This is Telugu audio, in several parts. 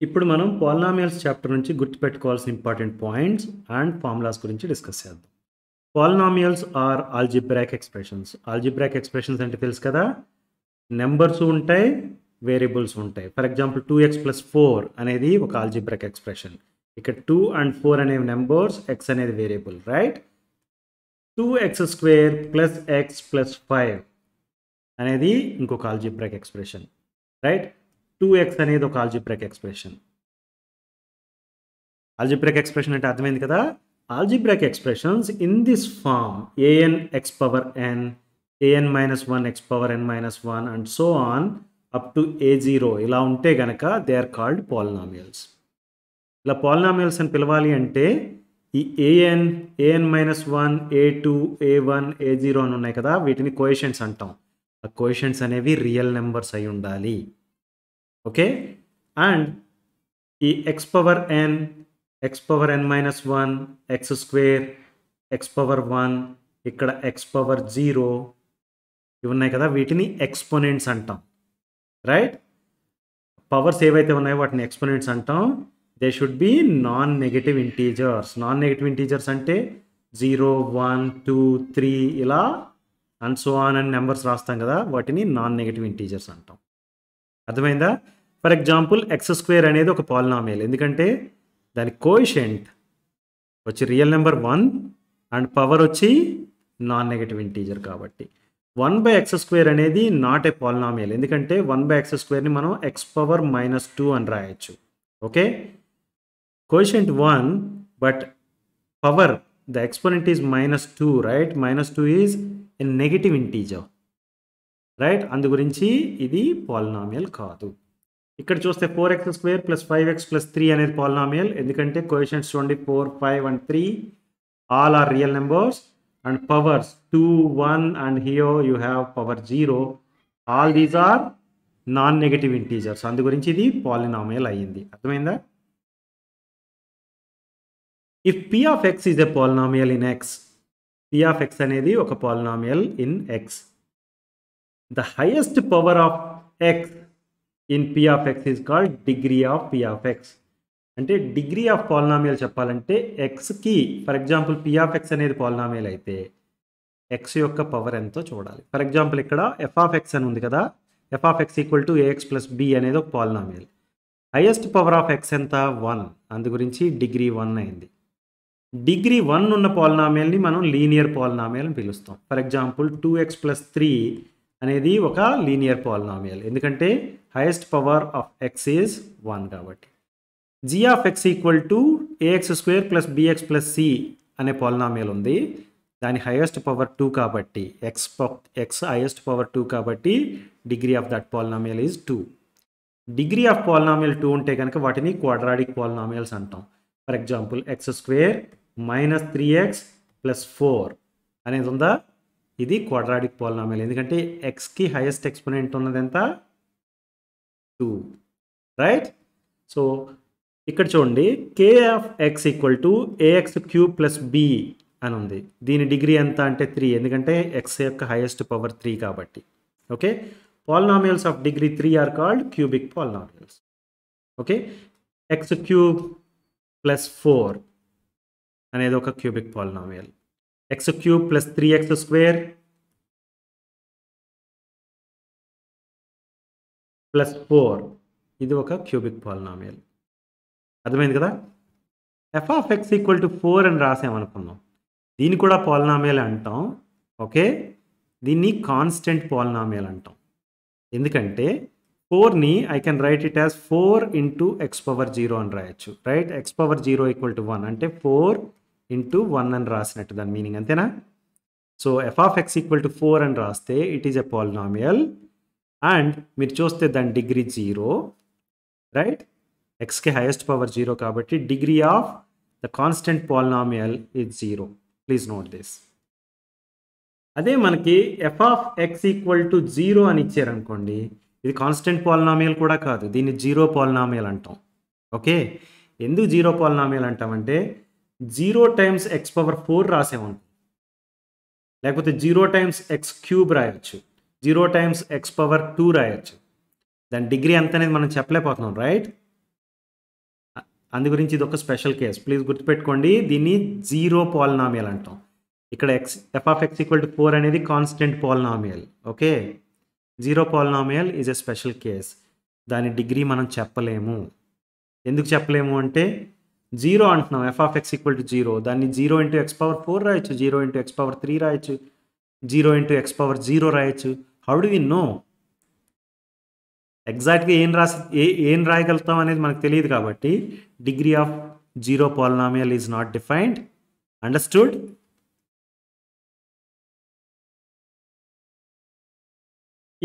ఇప్పుడు మనం పాలినామియల్స్ చాప్టర్ నుంచి గుర్తుపెట్టుకోవాల్సిన ఇంపార్టెంట్ పాయింట్స్ అండ్ ఫార్ములాస్ గురించి డిస్కస్ చేద్దాం. Polynomials are algebraic expressions. Algebraic expressions అంటే తెలుసు కదా, నెంబర్స్ ఉంటాయి, వేరియబుల్స్ ఉంటాయి. ఫర్ ఎగ్జాంపుల్ 2x+4 అనేది ఒక ఆల్జిబ్రాయిక్ ఎక్స్ప్రెషన్. ఇక్కడ 2 అండ్ 4 అనేవి నెంబర్స్, x అనేది వేరియబుల్, రైట్. 2x² + x + 5 అనేది ఇంకొక ఆల్జిబ్రాయిక్ ఎక్స్ప్రెషన్, రైట్. 2x అనేది ఒక ఆల్జిబ్రాయిక్ ఎక్స్ప్రెషన్. ఆల్జిబ్రాయిక్ ఎక్స్ప్రెషన్ అంటే అర్థమైంది కదా. Algebraic expressions in this form an x⁻n, an-1 x⁻n-1 and so on up to a0 ఇలా ఉంటే గనక దే ఆర్ కాల్డ్ పాలినామియల్స్. ఇలా పాలినామియల్స్ అని పిలవాలి అంటే ఈ an-1, a2, a1, a0 అని ఉన్నాయి కదా, వీటిని కోఎఫిషియెంట్స్ అంటాం. ఆ కోఎఫిషియెంట్స్ అనేవి రియల్ నెంబర్స్ అయి ఉండాలి. ఓకే. అండ్ ఈ x⁻n, x⁻n-1, x², x⁻1, ఇక్కడ x⁻0 ఇవి ఉన్నాయి కదా, వీటిని ఎక్స్పోనెంట్స్ అంటాం, రైట్. పవర్స్ ఏవైతే ఉన్నాయో వాటిని ఎక్స్పోనెంట్స్ అంటాం. They should be non negative integers. Non negative integers అంటే 0, 1, 2, 3 ఇలా అండ్ సో ఆన్ అని నెంబర్స్ రాస్తాం కదా, వాటిని నాన్ నెగటివ్ ఇంటీజర్స్ అంటాం. అర్థమైందా? ఫర్ ఎగ్జాంపుల్ x² అనేది ఒక పాలినామియల్, ఎందుకంటే దాని కోఎఫిషియెంట్ వచ్చి రియల్ నెంబర్ 1 అండ్ పవర్ వచ్చి నాన్ నెగటివ్ ఇంటీజర్ కాబట్టి. 1/x² అనేది నాట్ ఏ పాలినామియల్, ఎందుకంటే 1/x²ని మనం x⁻−2 అని రాయొచ్చు. Okay. Coefficient 1 but power the exponent is -2, right. -2 is A negative integer, right. అందు గురించి ఇది పాలినామియల్ కాదు. ఇక్కడ చూస్తే 4x² + 5x + 3 అనేది పాలినామియల్, ఎందుకంటే కోఎఫిషియెంట్స్ చూడండి 4, 5 and 3 all are real numbers and powers 2, 1 and here you have power 0. All these are non negative integers. అందు గురించి ఇది పాలినామియల్ అయ్యింది. అర్థమైందా? If p of x is a polynomial in x, p of x అనేది ఒక polynomial in x, the highest power of x in p of x is called degree of p of x. అంటే డిగ్రీ ఆఫ్ పాలినామియల్ చెప్పాలంటే xకి, for example p of x అనేది పాలినామియల్ అయితే x యొక్క పవర్ ఎంతో చూడాలి. ఫర్ ఎగ్జాంపుల్ ఇక్కడ f of x అని ఉంది కదా, f of x = ax + b అనేది ఒక polynomial. Highest power of x ఎంత? 1. అందు గురించి డిగ్రీ 1 అయింది. డిగ్రీ 1 ఉన్న పాలినామియల్ని మనం లీనియర్ పాలినామియల్ అని పిలుస్తాం. ఫర్ ఎగ్జాంపుల్ 2x + 3 అనేది ఒక లీనియర్ పాలినామియల్, ఎందుకంటే highest power of x is 1 కాబట్టి. g of x = ax² + bx + c అనే పాలినామియల్ ఉంది, దాని హైయెస్ట్ పవర్ 2 కాబట్టి, x హైయెస్ట్ పవర్ 2 కాబట్టి degree of that polynomial is 2. Degree of polynomial 2 ఉంటే కనుక వాటిని క్వాడ్రాటిక్ పాలినామియల్స్ అంటాం. ఫర్ ఎగ్జాంపుల్ x² - 3x + 4 అనేది ఉందా, ఇది క్వాడ్రాటిక్ పాలినామియల్, ఎందుకంటే xకి హైయెస్ట్ ఎక్స్పోనెంట్ ఉన్నది ఎంత? 2, రైట్. సో ఇక్కడ చూడండి k of x = ax³ + b అని ఉంది. దీని డిగ్రీ ఎంత అంటే 3, ఎందుకంటే x యొక్క హైయెస్ట్ పవర్ 3 కాబట్టి. Okay. Polynomials of degree 3 are called cubic polynomials. Okay. x³ + 4 అనేది ఒక క్యూబిక్ పాలినామియల్. x³ + 3x² + 4 ఇది ఒక క్యూబిక్ పాలినామియల్. అర్థమైంది కదా. f of x = 4 అని రాసామనుకున్నాం, దీన్ని కూడా పాలినామియల్ అంటాం. ఓకే. దీన్ని కాన్స్టెంట్ పాలినామియల్ అంటాం, ఎందుకంటే 4ని I can write it as 4 × x⁻0 అని రాయొచ్చు, రైట్. x⁻0 = 1 అంటే 4 × 1 అని రాసినట్టు దాని మీనింగ్, అంతేనా. సో f of x = 4 అని రాస్తే it is a polynomial and మీరు చూస్తే దాని డిగ్రీ 0, రైట్. xకి హైయెస్ట్ పవర్ 0 కాబట్టి degree of the constant polynomial is 0. Please note this. అదే మనకి f of x = 0 అని ఇచ్చారనుకోండి, ఇది కాన్స్టెంట్ పాలినామియల్ కూడా కాదు, దీన్ని జీరో పాలినామియల్ అంటాం. ఓకే. ఎందుకు జీరో పాలినామియల్ అంటామంటే 0 టైమ్స్ x⁴ రాసామనుకో, లేకపోతే 0 టైమ్స్ x³ రాయొచ్చు, 0 టైమ్స్ x⁻2 రాయొచ్చు. దాని డిగ్రీ ఎంత అనేది మనం చెప్పలేకపోతున్నాం, రైట్. అందు గురించి ఇది ఒక స్పెషల్ కేస్. ప్లీజ్ గుర్తుపెట్టుకోండి, దీన్ని జీరో పాలినామియల్ అంటాం. ఇక్కడ F of x equal to 4 అనేది constant polynomial. Okay, zero polynomial is a special case. దాని డిగ్రీ మనం చెప్పలేము. ఎందుకు చెప్పలేము అంటే జీరో అంటున్నాం, F of x equal to 0. దాన్ని 0 ఇంటూ ఎక్స్ పవర్ 4 రాయొచ్చు, 0 ఇంటూ ఎక్స్ పవర్ 3 రాయొచ్చు, 0 ఇంటూ ఎక్స్ పవర్ 0 రాయొచ్చు. హౌ డు వి నో ఎగ్జాక్ట్గా ఏం రాయగలుగుతాం అనేది మనకు తెలియదు. కాబట్టి degree of zero polynomial is not defined. Understood?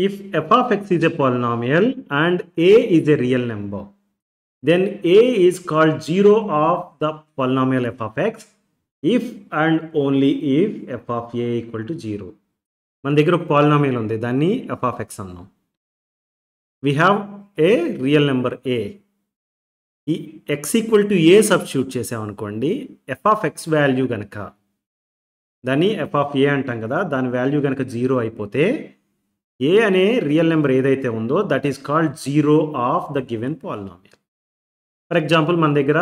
If f of x is a polynomial and a is a real number, then a is called 0 of the polynomial f of x if and only if f of a equal to 0. మన దగ్గర ఒక పాలినామియల్ ఉంది, దాన్ని f of x అన్నాం. We have a real number a. ఈ x equal to a substitute చేసామనుకోండి, f of x వాల్యూ కనుక, దాన్ని f of a అంటాం కదా, దాని వాల్యూ కనుక 0 అయిపోతే a అనే రియల్ నెంబర్ ఏదైతే ఉందో that is called 0 of the given polynomial. For example మన దగ్గర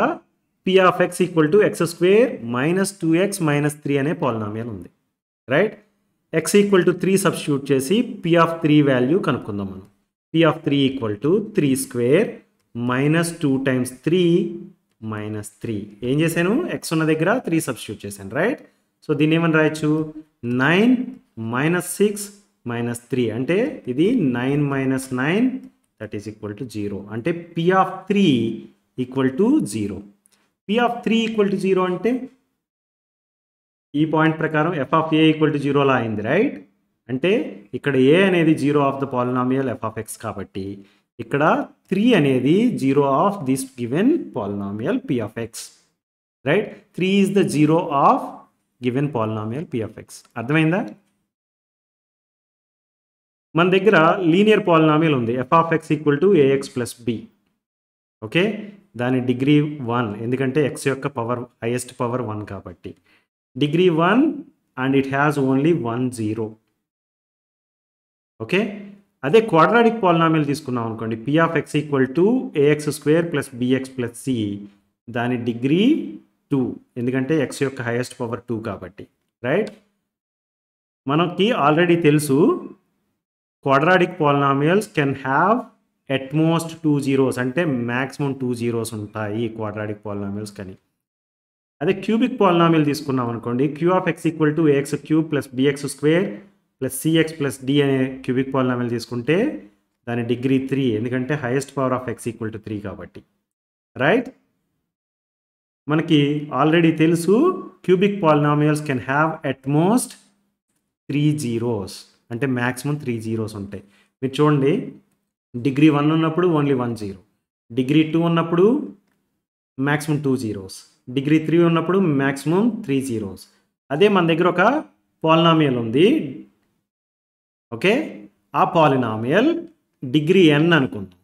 p of x equal to x square minus 2x minus 3 అనే పాలినామియల్ ఉంది, right? x equal to 3 substitute చేసి p ఆఫ్ 3 వాల్యూ కనుక్కుందాం మనం. p of 3 equal to 3 square minus 2 times 3 minus 3. ఏం చేశాను, x ఉన్న దగ్గర 3 సబ్స్టిట్యూట్ చేశాను, రైట్? సో దీన్ని ఏమని రాయొచ్చు, 9 మైనస్ 6 మైనస్ 3 అంటే ఇది 9 minus 9 that is equal to 0. అంటే p of 3 equal to 0. p of 3 equal to 0 అంటే ఈ పాయింట్ ప్రకారం f of a equal to 0 లా అయింది, రైట్? అంటే ఇక్కడ a అనేది 0 of the polynomial f of x కాబట్టి ఇక్కడ 3 అనేది 0 of this given polynomial p of x, right? 3 is the 0 of given polynomial p of x. అర్థమైందా? మన దగ్గర లీనియర్ పాలినామియల్ ఉంది, f of x equal to a x plus b. Okay, దాని డిగ్రీ 1, ఎందుకంటే ఎక్స్ యొక్క పవర్ హైయెస్ట్ పవర్ 1 కాబట్టి degree 1 and it has only 1 0. Okay, అదే క్వాడ్రాటిక్ పాలినామియల్ తీసుకున్నాం అనుకోండి, p of x equal to a x square plus b x plus c. దాని డిగ్రీ 2, ఎందుకంటే ఎక్స్ యొక్క హైయెస్ట్ పవర్ 2 కాబట్టి, రైట్? మనకి ఆల్రెడీ తెలుసు quadratic polynomials can have at most 2 zeros, అంటే maximum 2 zeros ఉంటాయి quadratic polynomials కని. అదే క్యూబిక్ పాలినామియల్ తీసుకున్నాం అనుకోండి, q of x equal to ax cube plus bx square plus cx plus d అనే క్యూబిక్ పాలినామియల్ తీసుకుంటే దాని డిగ్రీ 3, ఎందుకంటే highest power of x equal to 3 కాబట్టి, రైట్? మనకి ఆల్రెడీ తెలుసు cubic polynomials can have at most 3 zeros, అంటే మ్యాక్సిమం 3 zeros ఉంటాయి. మీరు చూడండి, డిగ్రీ 1 ఉన్నప్పుడు ఓన్లీ 1 0, డిగ్రీ 2 ఉన్నప్పుడు మ్యాక్సిమం 2 zeros, డిగ్రీ 3 ఉన్నప్పుడు మ్యాక్సిమం 3 zeros. అదే మన దగ్గర ఒక పాలినామియల్ ఉంది, ఓకే, ఆ పాలినామియల్ డిగ్రీ n అనుకుందాం.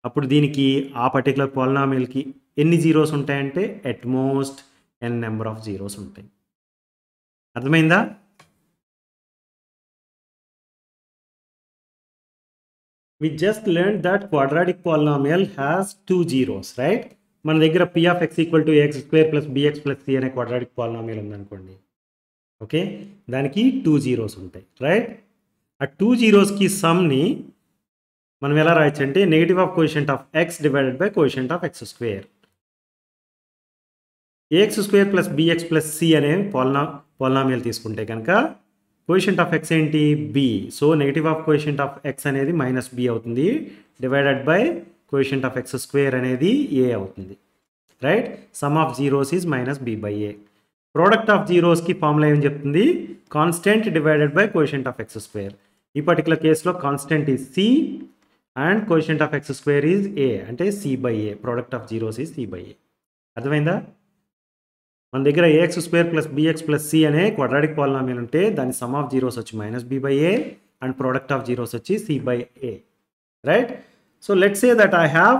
అప్పుడు దీనికి ఆ పర్టికులర్ పాలినామియల్కి ఎన్ని జీరోస్ ఉంటాయంటే at most n number of zeros ఉంటాయి. అర్థమైందా? We just learned that quadratic polynomial has 2 zeros, right? మన దగ్గర p of x equal to ax square plus bx plus c అనే quadratic polynomial ఉందనుకోండి, ఓకే, దానికి 2 zeros ఉంటాయి, రైట్? ఆ 2 zeros సమ్ని మనం ఎలా రాయొచ్చు అంటే negative of coefficient of x divided by coefficient of x square. ax square plus bx plus c అనే పాలినామియల్ తీసుకుంటే కనుక కోఎఫిషియంట్ ఆఫ్ x ఏంటి, b. So negative of coefficient of x అనేది మైనస్ b అవుతుంది, divided by coefficient of x square అనేది a అవుతుంది, right? Sum of zeros is minus b by a. Product of జీరోస్కి ఫార్ములా ఏం చెప్తుంది, constant divided by coefficient of x square. ఈ పర్టికులర్ కేసులో constant is c and coefficient of x square is a, అంటే c by a. Product of zeros is c by a. అర్థమైందా? మన దగ్గర ax square plus bx plus c అనే క్వాడ్రాటిక్ పాలినామియల్ ఉంటే దాని సమ్ ఆఫ్ జీరోస్ వచ్చి minus b by a and product of zeros వచ్చి c by a, right? So let's say that I have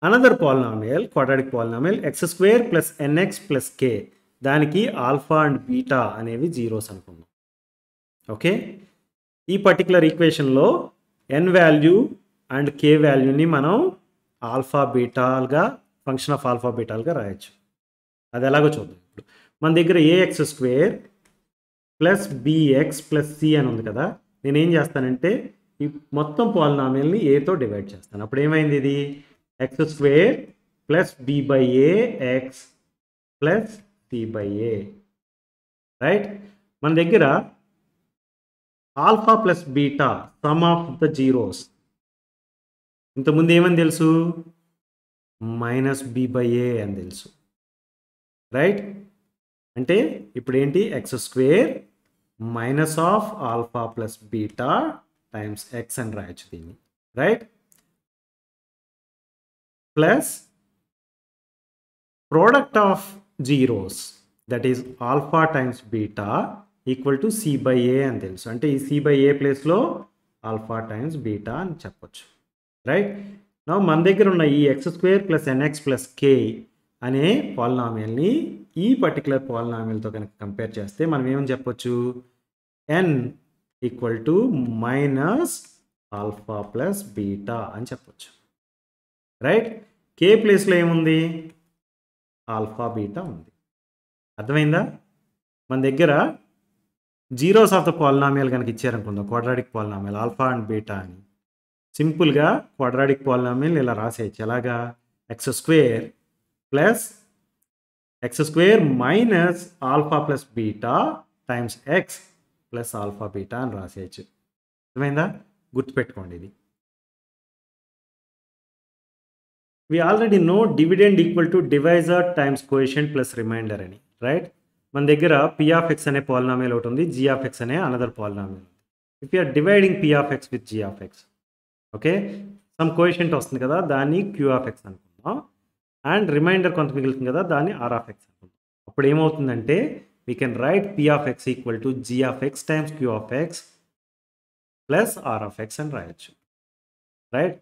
another polynomial, quadratic polynomial x square plus nx plus k. దానికి ఆల్ఫా అండ్ బీటా అనేవి జీరోస్ అనుకుందాం, ఓకే? ఈ పర్టికులర్ ఈక్వేషన్లో n వాల్యూ అండ్ k వాల్యూని మనం ఆల్ఫా బీటాగా ఫంక్షన్ ఆఫ్ ఆల్ఫా బీటాలుగా రాయొచ్చు. అది ఎలాగో చూద్దాం. ఇప్పుడు మన దగ్గర a x square plus b x plus c అని ఉంది కదా, నేనేం చేస్తానంటే ఈ మొత్తం పాలినామియల్ని ఏతో డివైడ్ చేస్తాను. అప్పుడు ఏమైంది, ఇది x square plus b by a x plus c by a. Right, మన దగ్గర alpha plus beta sum of the zeros ఇంతకుముందు ఏమని తెలుసు, మైనస్ బి బై ఏ అని తెలుసు. రైట్, అంటే ఇప్పుడు ఏంటి, x square minus of alpha plus beta times x అని రాయొచ్చు దీన్ని. Right, plus product of zeros that is alpha times beta equal to c by a అని తెలుసు. అంటే ఈ సి బై ఏ ప్లేస్లో ఆల్ఫా టైమ్స్ బీటా అని చెప్పొచ్చు. రైట్, నా మన దగ్గర ఉన్న ఈ x square plus n x plus k అనే పాలినామియల్ని ఈ పర్టికులర్ పాలినామియల్తో కనుక కంపేర్ చేస్తే మనం ఏమని చెప్పొచ్చు, n equal to minus alpha plus beta అని చెప్పొచ్చు. రైట్, కే ప్లేస్లో ఏముంది, ఆల్ఫా బీటా ఉంది. అర్థమైందా? మన దగ్గర జీరోస్ ఆఫ్ ద పాలినామియల్ కనుక ఇచ్చారనుకుందాం, quadratic polynomial alpha and beta అని, సింపుల్గా క్వాడ్రాటిక్ పాలినామియల్ ఇలా రాసేయచ్చు. ఎలాగా, x square plus x square minus alpha plus beta times x plus alpha beta అని రాసేయచ్చు. అర్థమైందా? గుర్తుపెట్టుకోండి ఇది. We already know dividend equal to divisor times coefficient plus remainder అని. రైట్, మన దగ్గర పి ఆఫ్ ఎక్స్ అనే పాలినామియల్ ఒకటి ఉంది, జీ ఆఫ్ ఎక్స్ అనే another polynomial. If you are dividing p of X with g of x, okay, some coefficient వస్తుంది కదా, దాన్ని క్యూ ఆఫ్ ఎక్స్ అనుకుందాం, అండ్ రిమైండర్ కొంత మిగులుతుంది కదా, దాన్ని ఆర్ ఆఫ్ ఎక్స్ అనుకుందాం. అప్పుడు ఏమవుతుందంటే we can write p of x equal to g of x times q of x plus r of x అని రాయొచ్చు. రైట్,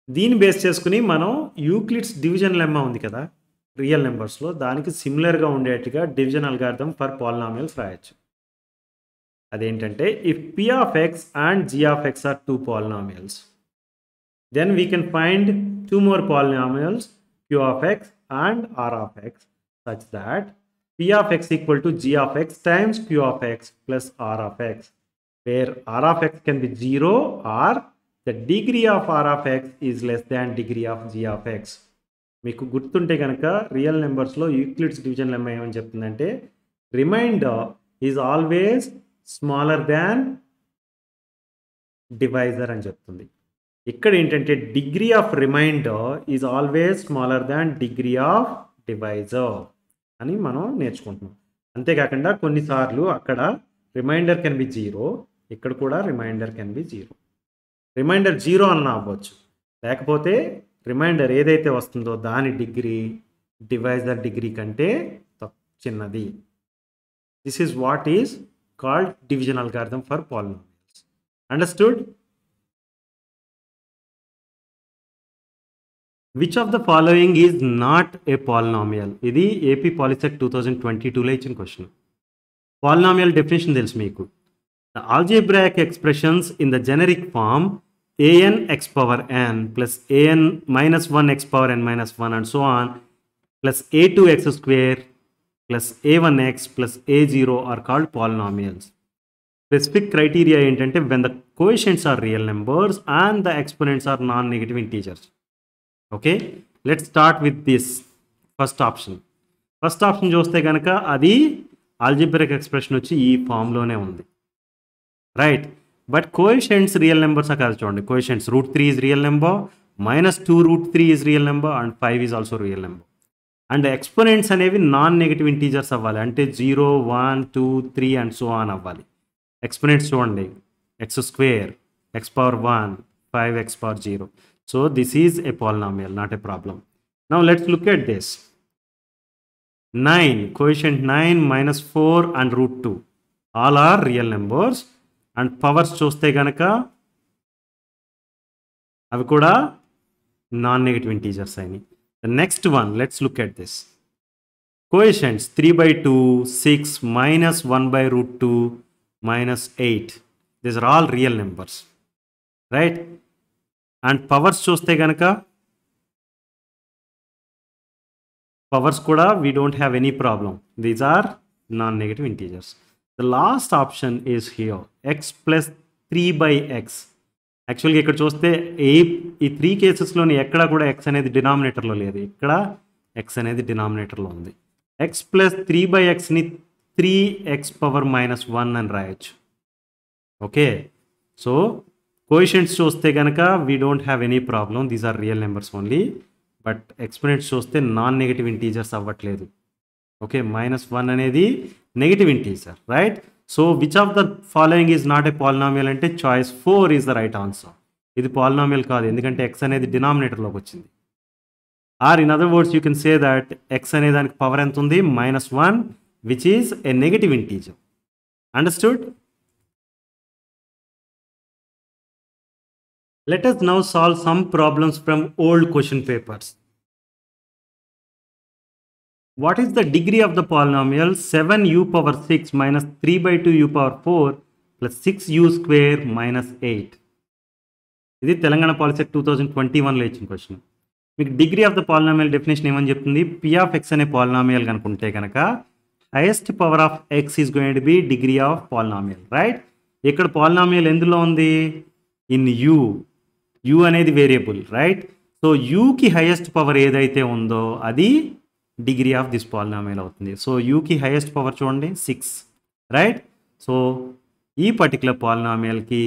దీన్ని బేస్ చేసుకుని మనం యూక్లిడ్స్ డివిజన్ లెమ్మా ఉంది కదా రియల్ నెంబర్స్లో, దానికి సిమిలర్గా ఉండేట్టుగా డివిజన్ అల్గారిథం ఫర్ పాలినామియల్స్ రాయొచ్చు. అదేంటంటే if p of x and g of x are two polynomials, then we can find two more polynomials q of x and r of x such that p of x equal to g of x times q of x plus r of x, where r of x can be 0 or the degree of r of x is less than degree of g of x. మీకు గుర్తుంటే కనుక రియల్ నెంబర్స్లో యూక్లిడ్స్ డివిజన్ లెమ్మా ఏమని చెప్తుందంటే remainder is always smaller than divisor అని చెప్తుంది. ఇక్కడ ఏంటంటే degree of remainder is always smaller than degree of divisor అని మనం నేర్చుకుంటున్నాం. అంతేకాకుండా కొన్నిసార్లు అక్కడ రిమైండర్ కెన్ బి 0, ఇక్కడ కూడా రిమైండర్ కెన్ బి 0. రిమైండర్ 0 అన్న అవ్వచ్చు, లేకపోతే రిమైండర్ ఏదైతే వస్తుందో దాని డిగ్రీ డివైజర్ డిగ్రీ కంటే చిన్నది. This is what is called division algorithm for polynomials. Understood? Which of the following is not a polynomial? ఇది ఏపీ పాలిసెట్ 2022లో ఇచ్చిన క్వశ్చన్. పాలినామియల్ డెఫినేషన్ తెలుసు మీకు. The algebraic expressions in the generic form an x power n plus an minus 1 x power n minus 1 and so on plus a2 x square plus a1x plus a0 are called polynomials. Specific criteria ఏంటంటే when the coefficients are real numbers and the exponents are non-negative integers. Okay, let's start with this first option. First option చూస్తే కనుక అది ఆల్జీబ్రాయిక్ ఎక్స్ప్రెషన్ వచ్చి ఈ ఫామ్లోనే ఉంది. Right, but coefficients real numbers కాదు. చూడండి, coefficients √3 is real number, -2 √3 is real number and 5 is also real number. And exponents అనేవి నాన్ నెగటివ్ ఇంటీజర్స్ అవ్వాలి, అంటే 0, 1, 2, 3 అండ్ సో ఆన్ అవ్వాలి. ఎక్స్పోనెంట్స్ చూడండి, x square, x power 1, 5, x power 0. So this is a polynomial, not a problem. Now let's look at this. 9, coefficient 9, -4 and √2 all are real numbers. And powers చూస్తే కనుక అవి కూడా నాన్ నెగటివ్ ఇంటీజర్స్ అయినాయి. The next one, let's look at this. Coefficients 3/2, 6, -1/√2, -8. These are all real numbers. Right, and powers చూస్తే కనుక Powers kuda we don't have any problem. These are non-negative integers. The last option is here, x plus 3 by x. యాక్చువల్గా ఇక్కడ చూస్తే ఈ 3 కేసెస్లోని ఎక్కడ కూడా x అనేది డినామినేటర్లో లేదు, ఇక్కడ x అనేది డినామినేటర్లో ఉంది. x ప్లస్ 3 బై ఎక్స్ని 3x పవర్ మైనస్ 1 అని రాయొచ్చు. ఓకే, సో కోఎఫిషియంట్స్ చూస్తే కనుక we don't have any problem, these are real numbers only. But exponents చూస్తే నాన్ నెగటివ్ ఇంటీజర్స్ అవ్వట్లేదు. ఓకే, -1 అనేది negative integer, right? So which of the following is not a polynomial అంటే choice 4 is the right answer. ఇది పాలినామియల్ కాదు, ఎందుకంటే x అనేది డినామినేటర్లోకి వచ్చింది. Or in other words you can say that x అనే దానికి పవర్ ఎంత ఉంది, -1, which is A negative integer. Understood? Let us now solve some problems from old question papers. What is the degree of the polynomial 7u power 6 minus 3 by 2u power 4 plus 6u square minus 8? ఇది తెలంగాణ పాలిసెట్ 2021లో ఇచ్చిన క్వశ్చన్. మీకు degree of the polynomial definition ఏమని చెప్తుంది? పి ఆఫ్ ఎక్స్ అనే పాలినామియల్ కనుకుంటే కనుక highest power of x is going to be degree of polynomial, right? ఇక్కడ పాలినామియల్ ఎందులో ఉంది? In u. యూ అనేది వేరియబుల్, రైట్? సో యూకి హైయెస్ట్ పవర్ ఏదైతే ఉందో అది డిగ్రీ ఆఫ్ దిస్ పాలినామియల్ అవుతుంది. సో యూకి హైయెస్ట్ పవర్ చూడండి 6, రైట్? సో ఈ పర్టికులర్ పాలినామియల్కి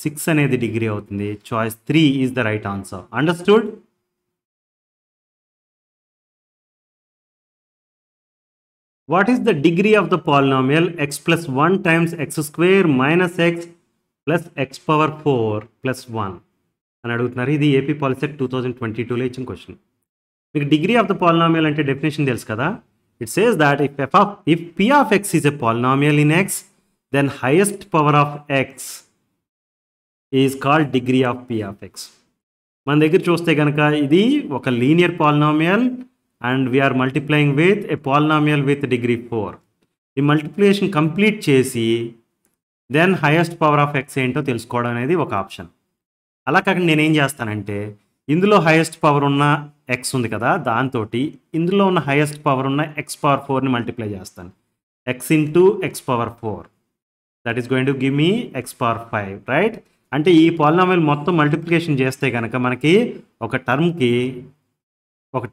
6 అనేది డిగ్రీ అవుతుంది. Choice 3 is the right answer. Understood? What is the degree of the polynomial x plus 1 times x square minus x plus x power 4 plus 1 అని అడుగుతున్నారు. ఇది ఏపీ పాలిసెట్ 2022లో ఇచ్చిన క్వశ్చన్. మీకు డిగ్రీ ఆఫ్ ద పాలినామియల్ అంటే డెఫినేషన్ తెలుసు కదా. It says that if p of x is a polynomial in x, then highest power of x is called degree of p of x. మన దగ్గర చూస్తే కనుక ఇది ఒక linear polynomial and we are multiplying with a polynomial with degree 4. ఈ మల్టిప్లికేషన్ కంప్లీట్ చేసి then highest power of x ఏంటో తెలుసుకోవడం అనేది ఒక ఆప్షన్. అలా కాకుండా నేనేం చేస్తానంటే ఇందులో హైయెస్ట్ పవర్ ఉన్న x ఉంది కదా, దాంతో ఇందులో ఉన్న హైయెస్ట్ పవర్ ఉన్న x పవర్ 4ని మల్టిప్లై చేస్తాను. x into x power 4 that is going to give me x power 5, right? అంటే ఈ పాలినామియల్ మొత్తం మల్టిప్లికేషన్ చేస్తే కనుక మనకి ఒక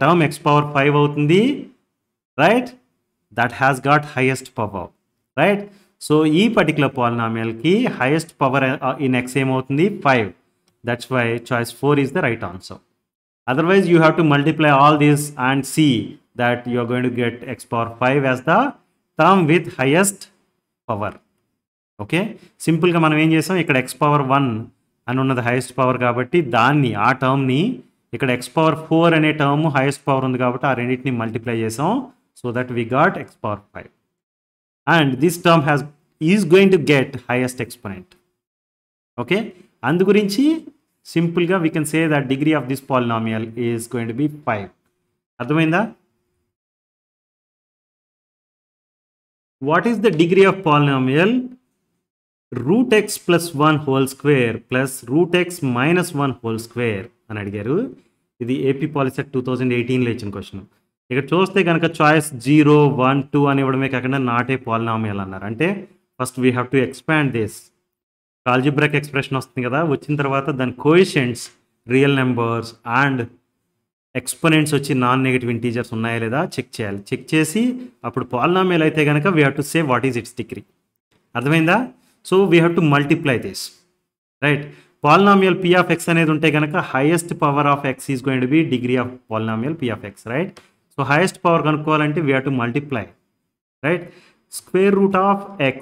టర్మ్ x పవర్ 5 అవుతుంది, right? That has got highest power, right? So ఈ పర్టికులర్ పాలినామియల్కి హైయెస్ట్ పవర్ ఇన్ x ఏమవుతుంది? 5. That's why choice 4 is the right answer. Otherwise you have to multiply all this and see that you are going to get x power 5 as the term with highest power. Okay, simple ga manam em chesam ikkada x power 1 అని ఉన్నది హైయెస్ట్ పవర్ కాబట్టి దాన్ని ఆ టర్మ్ని ఇక్కడ x power 4 అనే టర్మ్ హైయెస్ట్ పవర్ ఉంది కాబట్టి ఆ రెండింటిని మల్టిప్లై చేసాం. So that we got x power 5 and this term is going to get highest exponent. Okay, అందు గురించి సింపుల్గా we can say that degree of this polynomial is going to be 5. అర్థమైందా? What is the degree of polynomial root x plus 1 whole square plus root x minus 1 whole square అని అడిగారు. ఇది ఏపీ పాలిసెట్ 2018లో ఇచ్చిన క్వశ్చన్. ఇక్కడ చూస్తే కనుక చాయిస్ 0, 1, 2 అని ఇవ్వడమే కాకుండా నాట్ ఏ పాలినామియల్ అన్నారు. అంటే first we have to expand this. Algebraic expression వస్తుంది కదా, వచ్చిన తర్వాత దాని coefficients real numbers and exponents వచ్చి నాన్ నెగటివ్ ఇంటీజర్స్ ఉన్నాయా లేదా చెక్ చేయాలి. చెక్ చేసి అప్పుడు పాలినామియల్ అయితే కనుక we have to say what is its degree. అర్థమైందా? So we have to multiply this, right? Polynomial p of x అనేది ఉంటే కనుక highest power of x is going to be degree of polynomial p of x, right? So highest power కనుక్కోవాలంటే we have to multiply, right? Square root of x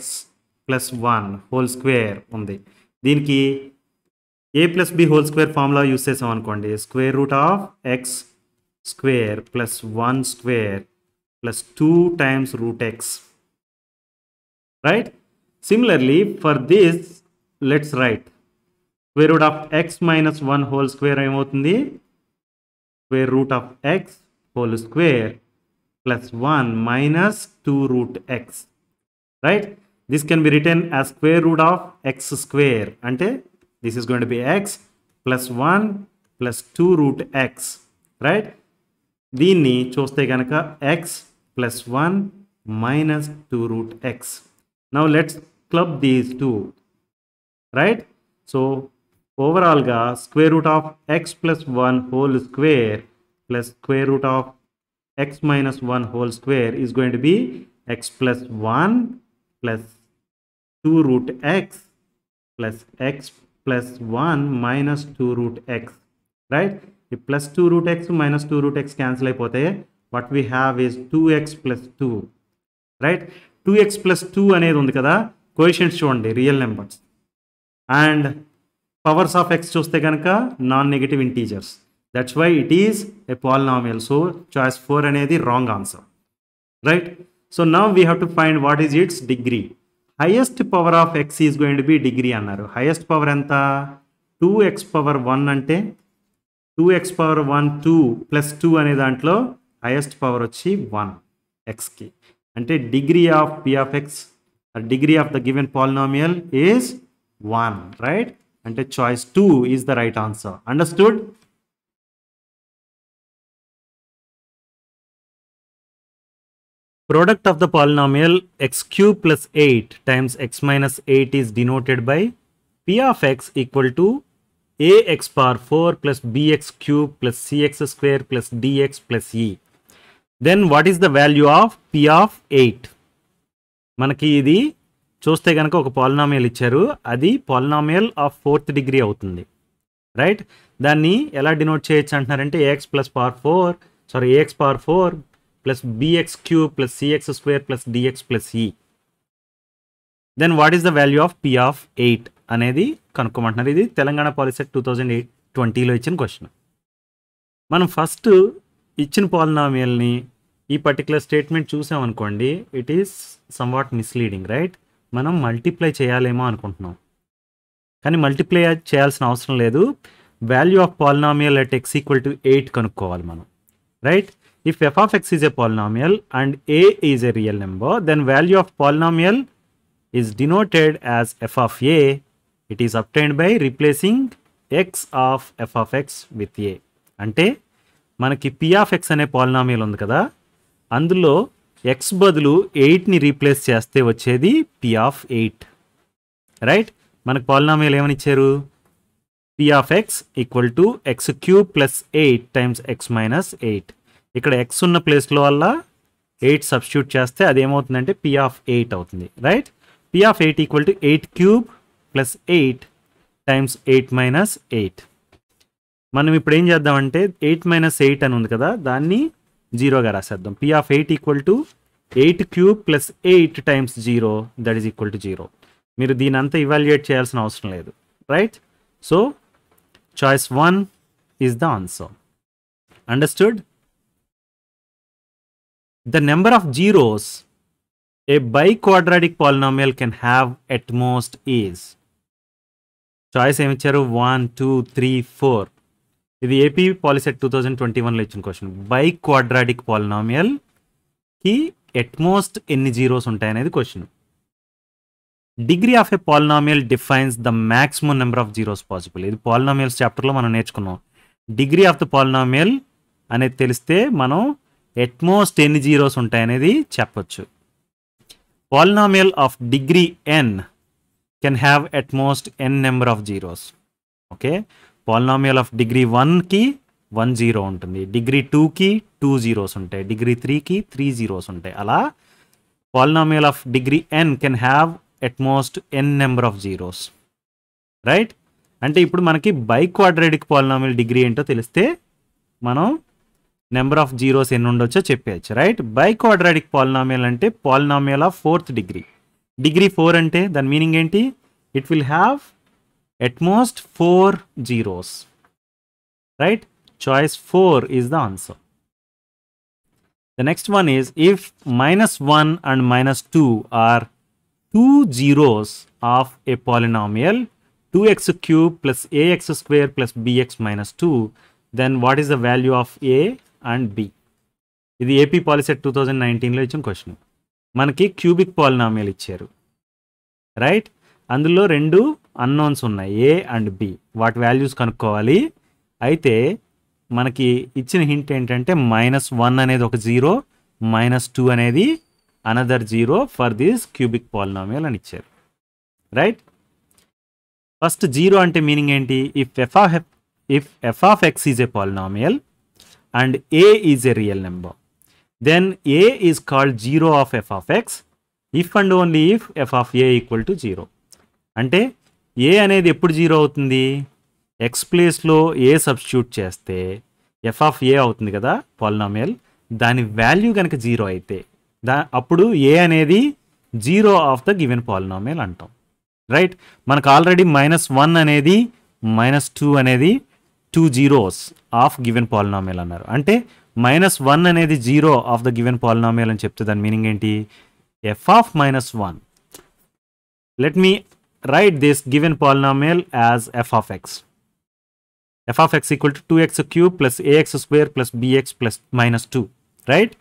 plus 1 whole square ఉంది. దీనికి a plus b whole square formula use చేసాం అనుకోండి. Square root of x square plus 1 square plus 2 times root x, right? Similarly for this let's write square root of x minus 1 whole square ఏమవుతుంది? Square root of x whole square plus 1 minus 2 root x, right? This can be written as square root of x square. Ante this is going to be x plus 1 plus 2 root x, right? దీన్ని చూస్తే కనుక x plus 1 minus 2 root x. Now let's club these two, right? So overall ga square root of x plus 1 whole square plus square root of x minus 1 whole square is going to be x plus 1 plus 2 root x plus x plus 1 minus 2 root x, right? If plus 2 root x minus 2 root x cancel అయిపోతే what we have is 2x plus 2, right? 2x plus 2 అనేది ఉంది కదా, కోఎఫిషియంట్స్ చూడండి real numbers, and powers of x చూస్తే కనుక non negative integers. That's why it is a polynomial. So choice 4 అనేది wrong answer, right? So now we have to find what is its degree. Highest power of x is going to be degree అన్నారు. హైయెస్ట్ పవర్ ఎంత? 2x పవర్ 1 అంటే 2x పవర్ 1 2 ప్లస్ 2 అనే దాంట్లో హైయెస్ట్ పవర్ వచ్చి 1 xకి. అంటే degree of p of x, degree of the given polynomial is 1, right? అంటే choice 2 is the right answer. Understood? Product of the polynomial x cube plus 8 times x minus 8 is denoted by p of x equal to ax power 4 plus bx cube plus cx square plus dx plus e. Then what is the value of p of 8? మనకి ఇది చూస్తే కనుక ఒక పాలినామియల్ ఇచ్చారు, అది పాలినామియల్ ఆఫ్ 4th డిగ్రీ అవుతుంది, రైట్? దాన్ని ఎలా డినోట్ చేయొచ్చు అంటున్నారంటే ax power 4 plus bx cube plus cx square plus dx plus e. Then what is the value of p of 8 అనేది కనుక్కోమంటున్నారు. ఇది తెలంగాణ పాలిసెట్ 2020లో ఇచ్చిన క్వశ్చన్. మనం ఫస్ట్ ఇచ్చిన పాలినామియల్ని ఈ పర్టికులర్ స్టేట్మెంట్ చూసామనుకోండి, it is somewhat misleading, right? మనం మల్టిప్లై చేయాలేమో అనుకుంటున్నాం, కానీ మల్టిప్లై చేయాల్సిన అవసరం లేదు. Value of polynomial at x equal to 8 కనుక్కోవాలి మనం, right? If f of x is a polynomial and a is a real number, then value of polynomial is denoted as f of a. It is obtained by replacing x of f of x with a. అంటే మనకి p of x అనే పాలినామియల్ ఉంది కదా, అందులో x బదులు 8ని రీప్లేస్ చేస్తే వచ్చేది p of 8, రైట్? మనకు పాలినామియల్ ఏమని ఇచ్చారు? p of x equal to x cube plus 8 times x minus 8. ఇక్కడ x ఉన్న ప్లేస్లో వల్ల 8 సబ్స్టిట్యూట్ చేస్తే అదేమవుతుందంటే p ఆఫ్ 8 అవుతుంది, right? p of 8 equal to 8 cube plus 8 times 8 minus 8. మనం ఇప్పుడు ఏం చేద్దామంటే 8 మైనస్ 8 అని ఉంది కదా, దాన్ని 0గా రాసేద్దాం. p of 8 equal to 8 cube plus 8 times 0, that is equal to 0. మీరు దీని అంతా ఇవాల్యుయేట్ చేయాల్సిన అవసరం లేదు, right? So choice 1 is the answer. Understood? The number of zeros a biquadratic polynomial can have at most is. Choice ఏమి ఇచ్చారు? 1 2 3 4. ఇది ఏపీ పాలిసెట్ 2021లో ఇచ్చిన క్వశ్చన్. బైక్వాడ్రాటిక్ పాలినామియల్ కి ఎట్ మోస్ట్ ఎన్ని జీరోస్ ఉంటాయనేది question. Degree of a polynomial defines the maximum number of zeros possible. ఇది పాలినామియల్స్ చాప్టర్లో మనం నేర్చుకున్నాం. డిగ్రీ ఆఫ్ ద పాలినామియల్ అనేది తెలిస్తే మనం ఎట్మోస్ట్ ఎన్ని జీరోస్ ఉంటాయనేది చెప్పొచ్చు. Polynomial of degree n can have at most n number of zeros. Okay, polynomial of degree 1కి 1 జీరో ఉంటుంది, డిగ్రీ 2కి 2 జీరోస్ ఉంటాయి, డిగ్రీ 3కి 3 జీరోస్ ఉంటాయి. అలా polynomial of degree n can have at most n number of zeros, right? అంటే ఇప్పుడు మనకి బైక్వాడ్రాటిక్ పాలినామియల్ డిగ్రీ ఏంటో తెలిస్తే మనం నెంబర్ ఆఫ్ జీరోస్ ఎన్ని ఉండొచ్చో చెప్పేయచ్చు, రైట్? బైక్వాడ్రాటిక్ పాలినామియల్ అంటే polynomial of 4th degree. Degree 4 అంటే దాని మీనింగ్ ఏంటి? It will have at most 4 zeros, right? Choice 4 is the answer. The next one is if -1 and -2 are 2 zeros of a polynomial 2x cube plus ax square plus bx minus 2, then what is the value of a and b? ఇది ఏపీ పాలిసెట్ 2019లో ఇచ్చిన క్వశ్చన్. మనకి క్యూబిక్ పాలినామియల్ ఇచ్చారు, రైట్? అందులో 2 అన్నోన్స్ ఉన్నాయి, a అండ్ b. వాటి వాల్యూస్ కనుక్కోవాలి. అయితే మనకి ఇచ్చిన హింట్ ఏంటంటే -1 అనేది ఒక 0, -2 అనేది another 0 for this cubic polynomial అని ఇచ్చారు. రైట్? ఫస్ట్ 0 అంటే మీనింగ్ ఏంటి? If f of x is a polynomial and a is a real number, then a is called 0 of f of x if and only if f of a equal to 0. అంటే a అనేది ఎప్పుడు 0 అవుతుంది? x ప్లేస్లో a సబ్స్టిట్యూట్ చేస్తే f of a అవుతుంది కదా పాలినామియల్, దాని వాల్యూ కనుక 0 అయితే అప్పుడు a అనేది 0 ఆఫ్ ద గివెన్ పాలినామియల్ అంటాం. రైట్? మనకు ఆల్రెడీ -1 అనేది -2 అనేది 2 zeros ఆఫ్ గివెన్ పాలినామియల్ అన్నారు. అంటే -1 అనేది 0 ఆఫ్ ద గివెన్ పాలినామియల్ అని చెప్తే దాని మీనింగ్ ఏంటి? f of -1. Let me right this given polynomial as f of x. f of x equal to 2x cube plus ax square plus bx plus -2. Right?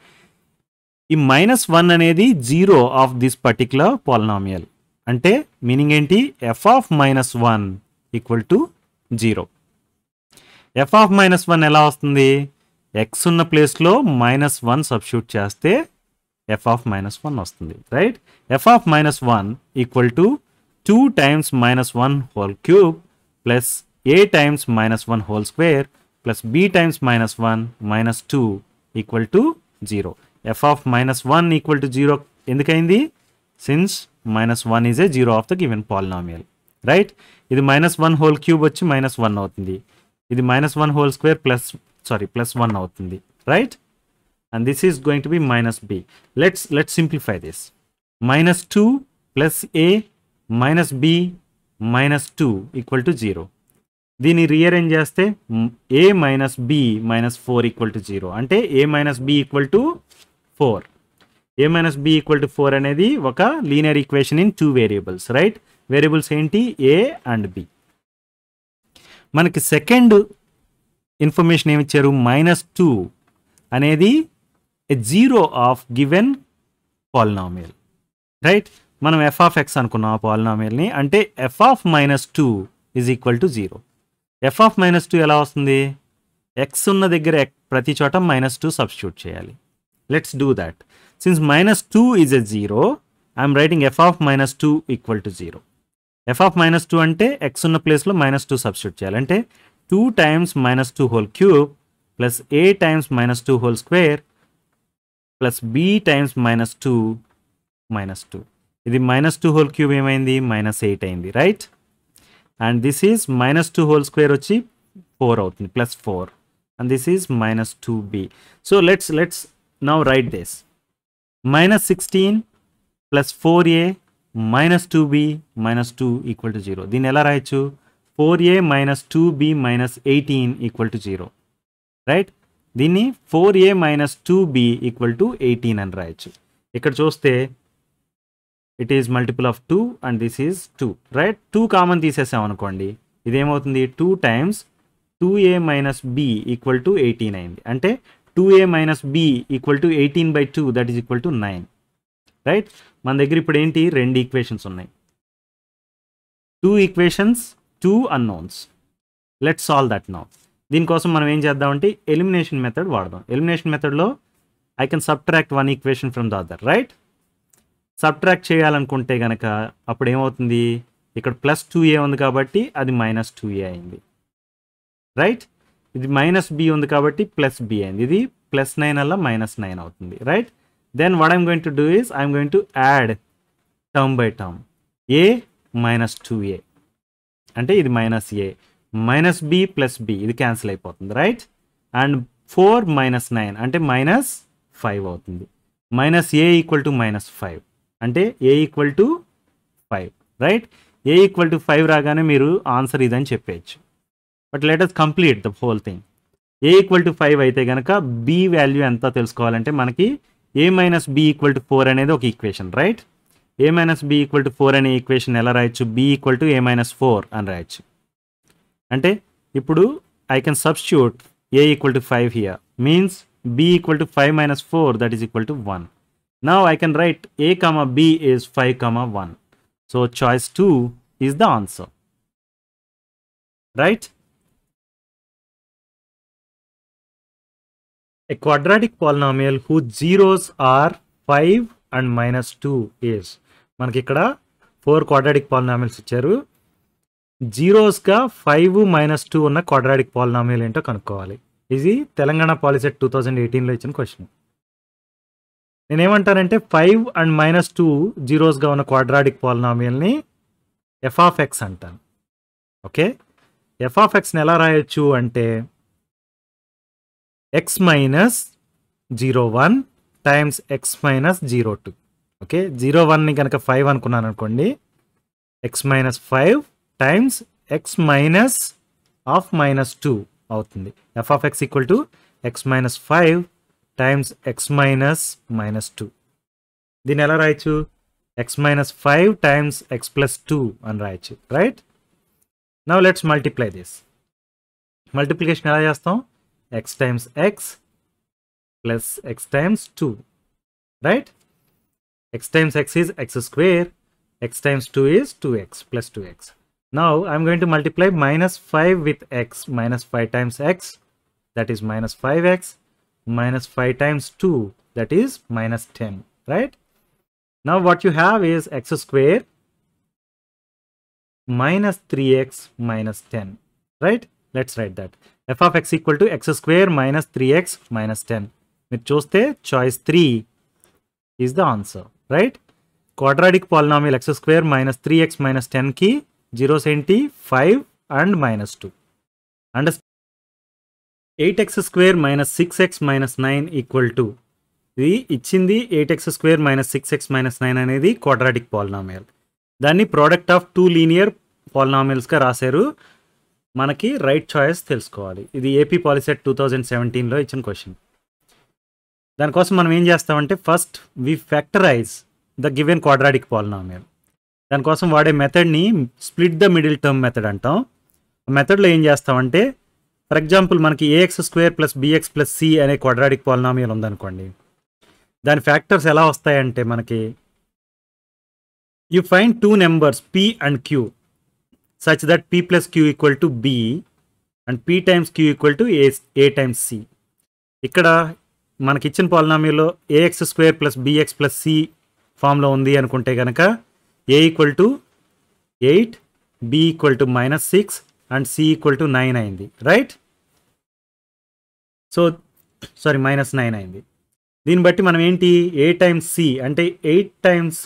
ఈ -1 అనేది 0 ఆఫ్ దిస్ పర్టిక్యులర్ పాలినామియల్. అంటే మీనింగ్ ఏంటి? f of -1 equal to 0. f of -1 ఎలా వస్తుంది? x ఉన్న ప్లేస్లో -1 సబ్స్టిట్యూట్ చేస్తే f of -1 వస్తుంది. Right? f of -1 equal to 2 times -1 whole cube plus a times -1 whole square plus b times -1 -2 equal to 0. f of -1 equal to 0 ఎందుకైంది? Since -1 is a 0 of the given polynomial. Right? ఇది -1 హోల్ క్యూబ్ వచ్చి -1 అవుతుంది. ఇది -1 హోల్ స్క్వేర్ ప్లస్ 1 అవుతుంది. Right? And this is going to B -b. Let's simplify this. -2 plus a minus b -2 equal to 0. దీన్ని రీఅరేంజ్ చేస్తే a minus b -4 equal to 0. అంటే a minus b equal to 4. a minus b equal to 4 అనేది ఒక linear equation in 2 variables. Right? Variables ఏంటి? a and b. మనకి సెకండ్ ఇన్ఫర్మేషన్ ఏమిచ్చారు? -2 అనేది ఏ 0 ఆఫ్ గివెన్ పాలినామియల్. రైట్? మనం f of x అనుకున్నాం ఆ పాలినామియల్ని. అంటే f of -2 is equal to 0. f of -2 ఎలా వస్తుంది? x ఉన్న దగ్గర ప్రతి చోట -2 సబ్స్టిట్యూట్ చేయాలి. Let's do that. Since -2 is a 0, I'm writing f of -2 equal to 0. f of -2 అంటే x ఉన్న ప్లేస్లో -2 సబ్స్టిట్యూట్ చేయాలి. అంటే 2 times -2 whole cube plus a times -2 whole square plus b times -2 -2. ఇది -2 whole cube ఏమైంది? -8 అయింది. Right? And this is -2 whole square వచ్చి 4 అవుతుంది, +4. And this is -2b. So let's now right this. -16 plus 4a minus 2b minus 2 equal to 0. దీన్ని ఎలా రాయొచ్చు? 4a minus 2b minus 18 equal to 0. Right? దీన్ని 4a minus 2b equal to 18 అని రాయొచ్చు. ఇక్కడ చూస్తే it is multiple of 2 and this is 2. Right? 2 common తీసేసాం అనుకోండి, ఇదేమవుతుంది? 2 times 2a minus b equal to 18 అయింది. అంటే 2a minus b equal to 18/2 that is equal to 9. Right? మన దగ్గర ఇప్పుడు ఏంటి? 2 ఈక్వేషన్స్ ఉన్నాయి. 2 equations, 2 unknowns. Let's solve that now. దీనికోసం మనం ఏం చేద్దామంటే ఎలిమినేషన్ మెథడ్ వాడదాం. ఎలిమినేషన్ మెథడ్లో I can subtract 1 equation from the other. Right? Subtract చేయాలనుకుంటే కనుక అప్పుడు ఏమవుతుంది? ఇక్కడ +2a ఉంది కాబట్టి అది -2a అయింది. రైట్? ఇది -b ఉంది కాబట్టి +b అయింది. ఇది +9 అలా -9 అవుతుంది. Right? Then what I'm going to do is I'm going to add term by term. a minus 2a. అంటే ఇది -a. -b plus b. ఇది క్యాన్సిల్ అయిపోతుంది. రైట్? అండ్ 4 minus 9 అంటే -5 అవుతుంది. -a ఈక్వల్ టు -5 అంటే a equal to 5. Right? a equal to 5 రాగానే మీరు ఆన్సర్ ఇదని చెప్పేయచ్చు. But let us complete the whole thing. a equal to 5 అయితే కనుక b వాల్యూ ఎంత తెలుసుకోవాలంటే మనకి a minus b equal to 4 అనేది ఒక equation. Right? a minus b equal to 4 అనే ఈక్వేషన్ ఎలా రాయొచ్చు? b equal to a minus 4 అని రాయొచ్చు. అంటే ఇప్పుడు I can substitute a equal to 5 here. Means b equal to 5 minus 4 that is equal to 1. Now I can write a comma b is 5 comma 1. So choice 2 is the answer. Right? A quadratic polynomial whose zeros are 5 and -2 is. మనకి ఇక్కడ 4 quadratic polynomials ఇచ్చారు. జీరోస్గా 5 - 2 ఉన్న quadratic polynomial ఏంటో కనుక్కోవాలి. ఇది తెలంగాణ పాలిసెట్ 2018లో ఇచ్చిన క్వశ్చన్. నేనేమంటానంటే 5 and -2 జీరోస్గా ఉన్న quadratic polynomialని f of x అంటాను. ఓకే, f of xని ఎలా రాయొచ్చు అంటే x minus 0 1 times x minus 0 2. Okay, 0 1ని కనుక 5 అనుకున్నాను అనుకోండి, x minus 5 times x minus of -2 అవుతుంది. f of x equal to x minus 5 times x minus -2. దీన్ని ఎలా రాయొచ్చు? x minus 5 times x plus 2 అని రాయొచ్చు, right? Now let's multiply this. Multiplication ఎలా చేస్తాం? x times x plus x times 2, right? X times x is x square, x times 2 is 2x plus 2x. Now I'm going to multiply -5 with x, -5 times x, that is -5x, -5 times 2, that is -10, right? Now what you have is x square minus 3x minus 10, right? Let's write that. f of x equal to x square minus 3x minus 10. మీరు చూస్తే choice 3 is the answer, right? Quadratic polynomial x square minus 3x minus 10 కి జీరోస్ ఏంటి? 5 and -2. And 8x square minus 6x minus 9 equal to, ఇది ఇచ్చింది 8x square minus 6x minus 9 అనేది quadratic polynomial. దాన్ని ప్రోడక్ట్ ఆఫ్ 2 లీనియర్ పాలినామియల్స్గా రాశారు. మనకి రైట్ చాయిస్ తెలుసుకోవాలి. ఇది ఏపీ పాలిసెట్ 2017లో ఇచ్చిన క్వశ్చన్. దానికోసం మనం ఏం చేస్తామంటే first we factorize the given quadratic polynomial. దానికోసం వాడే మెథడ్ని split the middle term method అంటాం. ఆ మెథడ్లో ఏం చేస్తామంటే, ఫర్ ఎగ్జాంపుల్ మనకి ax square plus bx plus c అనే క్వాడ్రాటిక్ పాలినామియల్ ఉందనుకోండి, దాని ఫ్యాక్టర్స్ ఎలా వస్తాయంటే మనకి you find 2 numbers p and q such that p plus q equal to b and p times q equal to a times c. ఇక్కడ మనకి ఇచ్చిన పాలినామియల్లో ax square plus bx plus c ఫామ్లో ఉంది అనుకుంటే కనుక a equal to 8, b equal to -6 and c equal to 9 అయింది, రైట్? సో సారీ -9 అయింది. దీన్ని బట్టి మనం ఏంటి, a టైమ్స్ c అంటే 8 times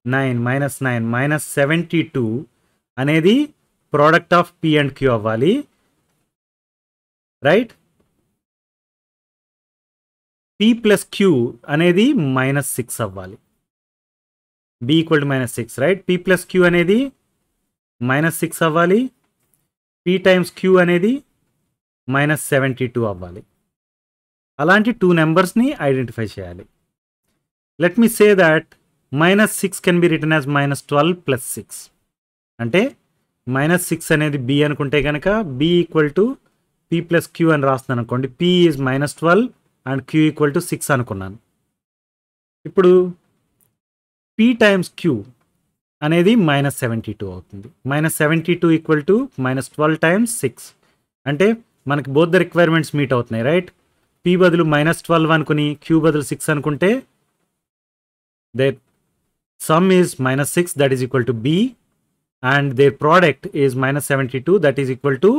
9 -9 -72 అనేది product of p and q అవ్వాలి, రైట్? p ప్లస్ q అనేది -6 అవ్వాలి. b equal to -6, right? p plus q అనేది -6 అవ్వాలి. p టైమ్స్ q అనేది -72 అవ్వాలి. అలాంటి 2 నెంబర్స్ని ఐడెంటిఫై చేయాలి. Let me say that -6 can be written as -12 plus 6. అంటే -6 అనేది b అనుకుంటే కనుక b equal to p plus q అని రాస్తున్నాను అనుకోండి. p is -12 and q equal to 6 అనుకున్నాను. ఇప్పుడు p టైమ్స్ q అనేది -72 అవుతుంది. -72 ఈక్వల్ టు -12 టైమ్స్ 6 అంటే మనకి బోత్ ద రిక్వైర్మెంట్స్ మీట్ అవుతున్నాయి, రైట్? p బదులు -12 అనుకుని q బదులు 6 అనుకుంటే their sum is -6 that is equal to b and their product is -72 that is equal to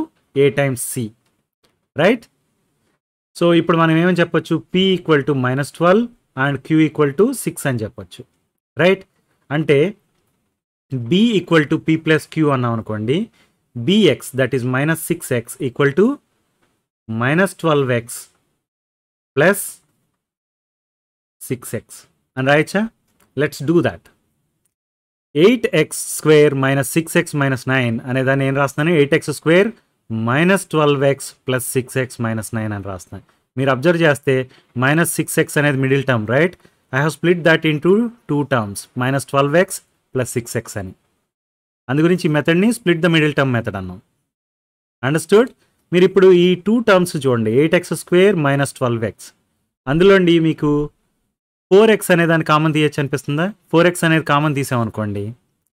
a times c, right? So ఇప్పుడు మనం ఏమని చెప్పొచ్చు, p equal to -12 and q equal to 6 అని చెప్పొచ్చు, రైట్? అంటే b equal to p plus q అన్నాం అనుకోండి, bx that is -6x equal to -12x plus 6x అని రాయచ్చా? Let's do that. 8x square -6x -9 అనే దాన్ని ఏం రాస్తున్నాను, 8x square -12x plus 6x -9 అని రాస్తున్నాను. మీరు అబ్జర్వ్ చేస్తే -6x అనేది middle term, right? I have split that into 2 terms, -12x plus 6x అని. అందు గురించి ఈ మెథడ్ని split the middle term method అన్నాం. అండర్స్టూడ్? మీరు ఇప్పుడు ఈ 2 టర్మ్స్ చూడండి, 8x స్క్వేర్ -12x, అందులోండి మీకు 4x అనే దాన్ని కామన్ తీయచ్చు అనిపిస్తుందా? 4x అనేది కామన్ తీసామనుకోండి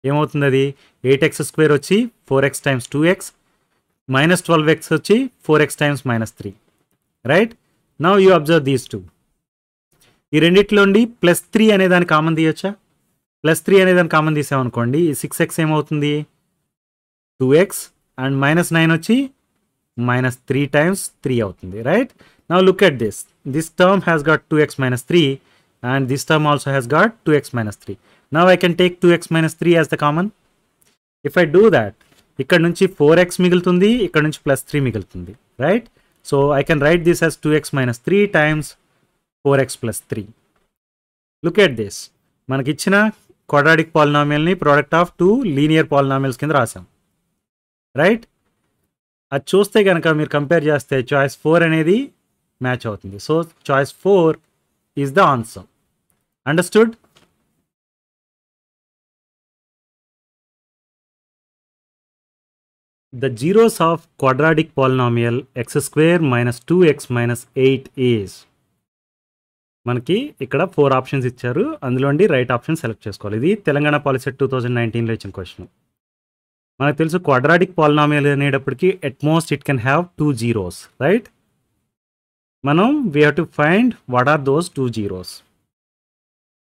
ఏమవుతుంది, అది 8x స్క్వేర్ వచ్చి 4x టైమ్స్ 2x, -12x వచ్చి 4x times -3, right? Now you observe these two. ఈ రెండిట్లోండి +3 అనే దాన్ని కామన్ తీయొచ్చా? +3 అనే దాన్ని కామన్ తీసామనుకోండి, 6x ఏమవుతుంది? 2x అండ్ -9 వచ్చి -3 times 3 అవుతుంది, right? Now look at this. This term has got 2x - 3 and this term also has got 2x - 3. Now I can take 2x - 3 as the common. If I do that, ఇక్కడ నుంచి 4x మిగులుతుంది, ఇక్కడ నుంచి +3 మిగులుతుంది, right? So I can write this as 2x - 3 times 4x + 3. Look at this. మనకి ఇచ్చిన క్వాడ్రాటిక్ పాలినామియల్ని ప్రోడక్ట్ ఆఫ్ 2 లీనియర్ పాలినామియల్స్ కింద రాసాం, రైట్? అది చూస్తే కనుక మీరు కంపేర్ చేస్తే చాయిస్ 4 అనేది మ్యాచ్ అవుతుంది. So choice 4 is the answer. Understood? The zeros of quadratic polynomial x² - 2x - 8 is. మనకి ఇక్కడ 4 ఆప్షన్స్ ఇచ్చారు, అందులోండి రైట్ ఆప్షన్ సెలెక్ట్ చేసుకోవాలి. ఇది తెలంగాణ పాలిసెట్ 2019లో ఇచ్చిన క్వశ్చన్. మనకు తెలుసు క్వాడ్రాటిక్ పాలినామియల్ అనేటప్పటికి at most it can have 2 zeros, right? మనం we have to find what are those 2 zeros.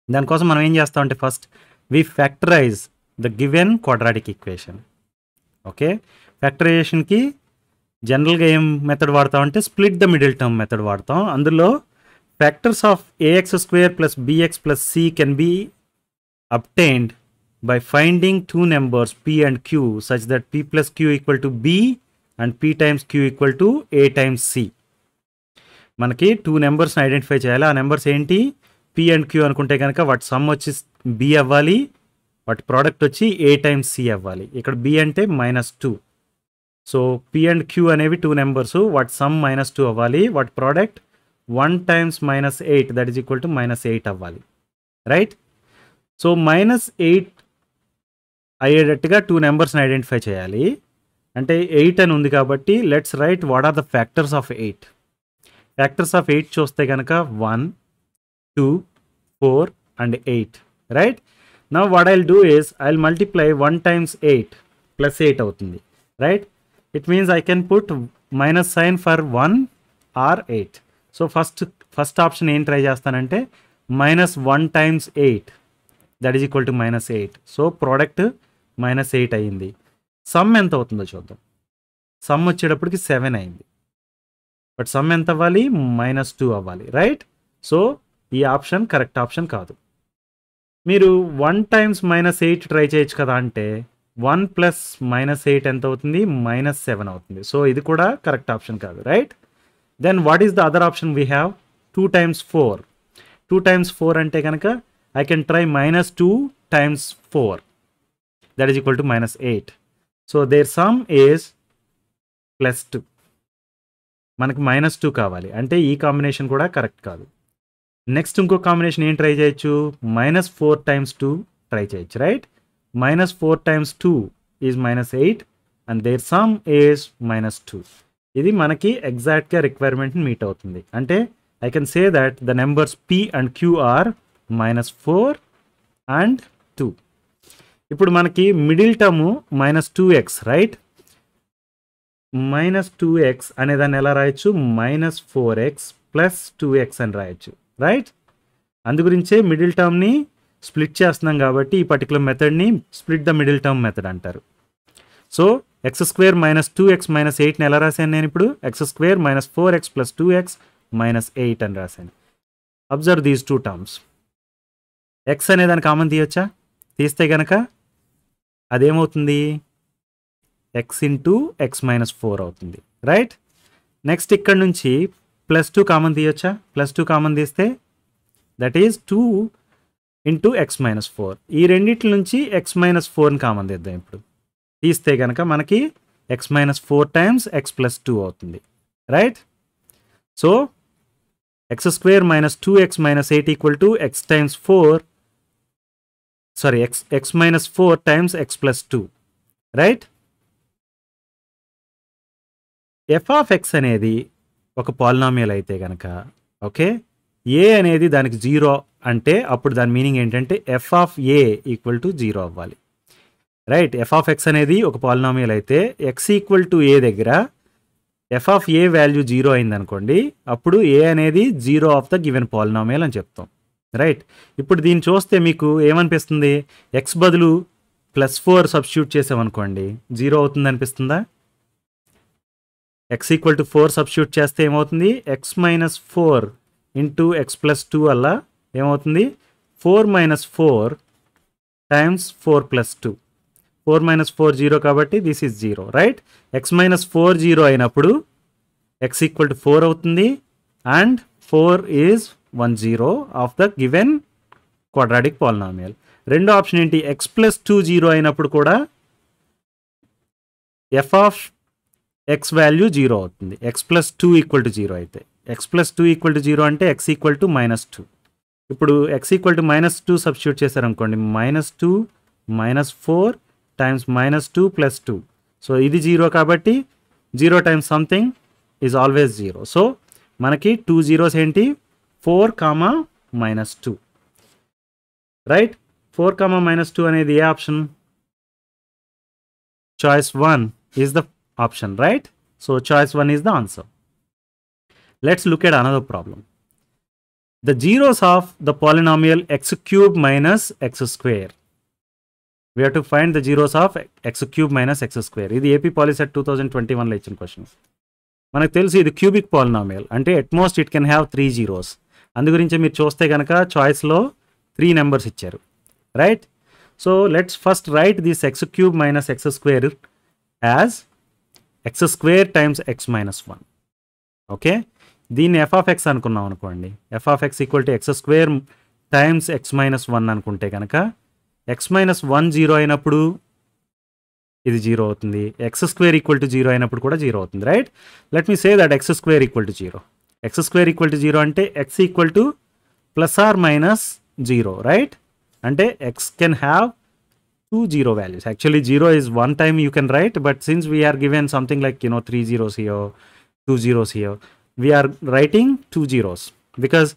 దానికోసం మనం ఏం చేస్తామంటే first we factorize the given quadratic equation. Okay, ఫ్యాక్టరైజేషన్కి జనరల్గా ఏం మెథడ్ వాడతామంటే split the middle term method వాడతాం. అందులో factors of ax² + bx + c can be obtained by finding 2 numbers p and q such that p + q = b and p times q = a times c. మనకి 2 నెంబర్స్ని ఐడెంటిఫై చేయాలి. ఆ నెంబర్స్ ఏంటి? p అండ్ q అనుకుంటే కనుక వాటి సమ్ వచ్చి b అవ్వాలి, వాటి ప్రోడక్ట్ వచ్చి a times c అవ్వాలి. ఇక్కడ b అంటే -2. సో p అండ్ q అనేవి 2 నెంబర్స్, వాటి సమ్ -2 అవ్వాలి, వాటి product 1 times -8 that is equal to -8 అవ్వాలి, రైట్? సో -8 అయ్యేటట్టుగా 2 నెంబర్స్ని ఐడెంటిఫై చేయాలి. అంటే 8 అని ఉంది కాబట్టి let's write what are the factors of 8. Factors of 8 చూస్తే కనుక 1, 2, 4 and 8, right? Now what I'll do is I'll multiply 1 times 8 plus 8 అవుతుంది, right? It means I can put minus sign for 1 or 8. So first option ఏం ట్రై చేస్తానంటే -1 times 8 that is equal to -8. So product -8 అయ్యింది. సమ్ ఎంత అవుతుందో చూద్దాం. సమ్ వచ్చేటప్పటికి 7 అయింది, బట్ సమ్ ఎంత అవ్వాలి? -2 అవ్వాలి, రైట్? సో ఈ ఆప్షన్ కరెక్ట్ ఆప్షన్ కాదు. మీరు 1 times -8 ట్రై చేయొచ్చు కదా అంటే 1 + -8 ఎంత అవుతుంది? -7 అవుతుంది. సో ఇది కూడా కరెక్ట్ ఆప్షన్ కాదు, right? Then what is the other option we have? 2 times 4. 2 times 4 అంటే కనుక I can try -2 times 4 that is equal to -8. So their sum is +2. మనకి -2 కావాలి, అంటే ఈ కాంబినేషన్ కూడా కరెక్ట్ కాదు. నెక్స్ట్ ఇంకో కాంబినేషన్ ఏం ట్రై చేయొచ్చు? -4 times 2 ట్రై చేయొచ్చు, రైట్? -4 times 2 ఈజ్ -8 అండ్ దేర్ సమ్ ఈజ్ -2. ఇది మనకి ఎగ్జాక్ట్గా రిక్వైర్మెంట్ని మీట్ అవుతుంది. అంటే I can say that the numbers p and q are -4 and 2. ఇప్పుడు మనకి middle term -2x, right? -2x అనేదాన్ని ఎలా రాయొచ్చు? -4x + 2x అని రాయొచ్చు, రైట్? అందుగురించే మిడిల్ టర్మ్ని స్ప్లిట్ చేస్తున్నాం కాబట్టి ఈ పర్టికులర్ మెథడ్ని split the middle term method అంటారు. సో x² - 2x - 8ని ఎలా రాశాను నేను ఇప్పుడు? x² - 4x + 2x - 8 అని రాశాను. Observe these 2 terms. x అనేదాన్ని కామన్ తీయొచ్చా? తీస్తే కనుక అదేమవుతుంది? x × x - 4 అవుతుంది, రైట్? నెక్స్ట్ ఇక్కడ నుంచి +2 కామన్ తీయొచ్చా? +2 కామన్ తీస్తే దట్ ఈజ్ 2 × x - 4. ఈ రెండిట్ల నుంచి x - 4ని కామన్ తీద్దాం. ఇప్పుడు తీస్తే కనుక మనకి x - 4 times x + 2 అవుతుంది, right? So x² - 2x - 8 = x times 4, sorry x - 4 times x + 2, right? f of x అనేది ఒక పాలినామియల్ అయితే కనుక, ఓకే, a అనేది దానికి 0 అంటే అప్పుడు దాని మీనింగ్ ఏంటంటే f of a = 0 అవ్వాలి, రైట్? f of x అనేది ఒక పాలినామియల్ అయితే x = a దగ్గర ఎఫ్ ఆఫ్ ఏ వాల్యూ 0 అయిందనుకోండి, అప్పుడు ఏ అనేది 0 ఆఫ్ ద గివెన్ పాలినామియల్ అని చెప్తాం, రైట్? ఇప్పుడు దీన్ని చూస్తే మీకు ఏమనిపిస్తుంది? ఎక్స్ బదులు +4 సబ్స్టిట్యూట్ చేసామనుకోండి 0 అవుతుంది అనిపిస్తుందా? ఎక్స్ ఈక్వల్ టు 4 సబ్స్టిట్యూట్ చేస్తే ఏమవుతుంది? X minus 4 into X plus 2 వల్ల ఏమవుతుంది? 4 - 4 టైమ్స్ 4 + 2. 4 - 4 0 కాబట్టి this is 0, right? X minus 4 0 అయినప్పుడు ఎక్స్ ఈక్వల్ టు 4 అవుతుంది and 4 is 1 0 of the given quadratic polynomial. రెండో ఆప్షన్ ఏంటి? ఎక్స్ ప్లస్ 2 0 అయినప్పుడు కూడా ఎఫ్ ఆఫ్ ఎక్స్ వాల్యూ 0 అవుతుంది. ఎక్స్ ప్లస్ 2 ఈక్వల్ టు 0 అయితే ఎక్స్ ప్లస్ 2 ఈక్వల్ టు 0 అంటే ఎక్స్ ఈక్వల్ టు -2. ఇప్పుడు ఎక్స్ ఈక్వల్ టు -2 సబ్స్టిట్యూట్ చేశారనుకోండి, -2 - 4 టైమ్స్ -2 + 2. సో ఇది 0 కాబట్టి 0 times something is always 0. So మనకి 2 zeros ఏంటి? 4, -2, రైట్? 4, -2 అనేది ఏ option? Choice 1 is the option, right? So choice 1 is the answer. Let's look at another problem. The zeros of the polynomial x³ - x². We have to find the zeros of x³ - x². ఇది ఏపీ పాలిసెట్ 2021లో ఇచ్చిన క్వశ్చన్. మనకు తెలుసు ఇది క్యూబిక్ పాలినామియల్, అంటే at most it can have 3 zeros. అందు గురించి మీరు చూస్తే కనుక చాయిస్లో 3 నెంబర్స్ ఇచ్చారు, right? So let's first right this x³ - x² as x² times x - 1. Okay, దీన్ని ఎఫ్ ఆఫ్ ఎక్స్ అనుకున్నాం అనుకోండి. F of x equal to x² times x - 1 అనుకుంటే కనుక x - 1 0 అయినప్పుడు ఇది 0 అవుతుంది. x² ఈక్వల్ టు 0 అయినప్పుడు కూడా 0 అవుతుంది, right? Let me say that x² equal to 0. x² equal to 0 అంటే x equal to +or -0, right? అంటే x can have 2 0 values. Actually 0 is one time you can write, but since we are given something like 3 zeros here, 2 zeros here, we are writing 2 zeros because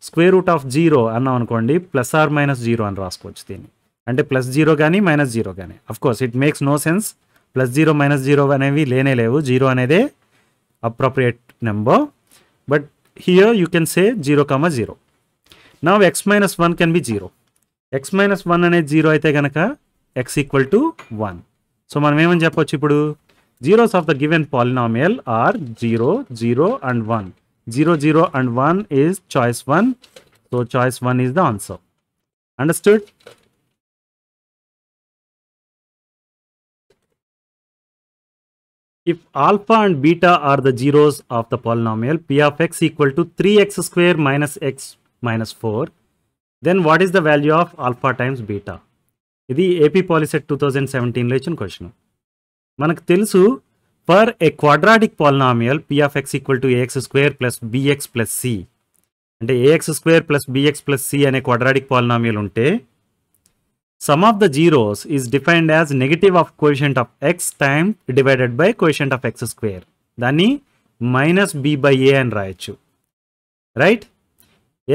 square root of 0 అన్నాం అనుకోండి +or -0 అని రాసుకోవచ్చు దీన్ని. అంటే +0 కానీ -0 కానీ. Of course it makes no sense. +0 -0 అనేవి లేనే లేవు. 0 అనేదే appropriate number. But here you can say 0, 0. Now x - 1 can be 0. x - 1 అనేది 0 అయితే కనుక x ఈక్వల్ టు 1. సో మనం ఏమని చెప్పొచ్చు ఇప్పుడు? Zeros of the given polynomial are 0, 0 and 1. 0, 0 and 1 is choice 1. So choice 1 is the answer. Understood? If alpha and beta are the zeros of the polynomial p of x equal to 3x² minus x minus 4, then what is the value of alpha times beta? ఇది ఏపీ పాలిసెట్ 2017లో ఇచ్చిన క్వశ్చన్. మనకు తెలుసు for a quadratic polynomial p of x equal to ax² plus bx plus c, అంటే ax² plus bx plus c అనే క్వాడ్రాటిక్ పాలినామియల్ ఉంటే sum of the zeros is defined as negative of coefficient of x time divided by coefficient of x². దాన్ని -b/a అని రాయొచ్చు, right?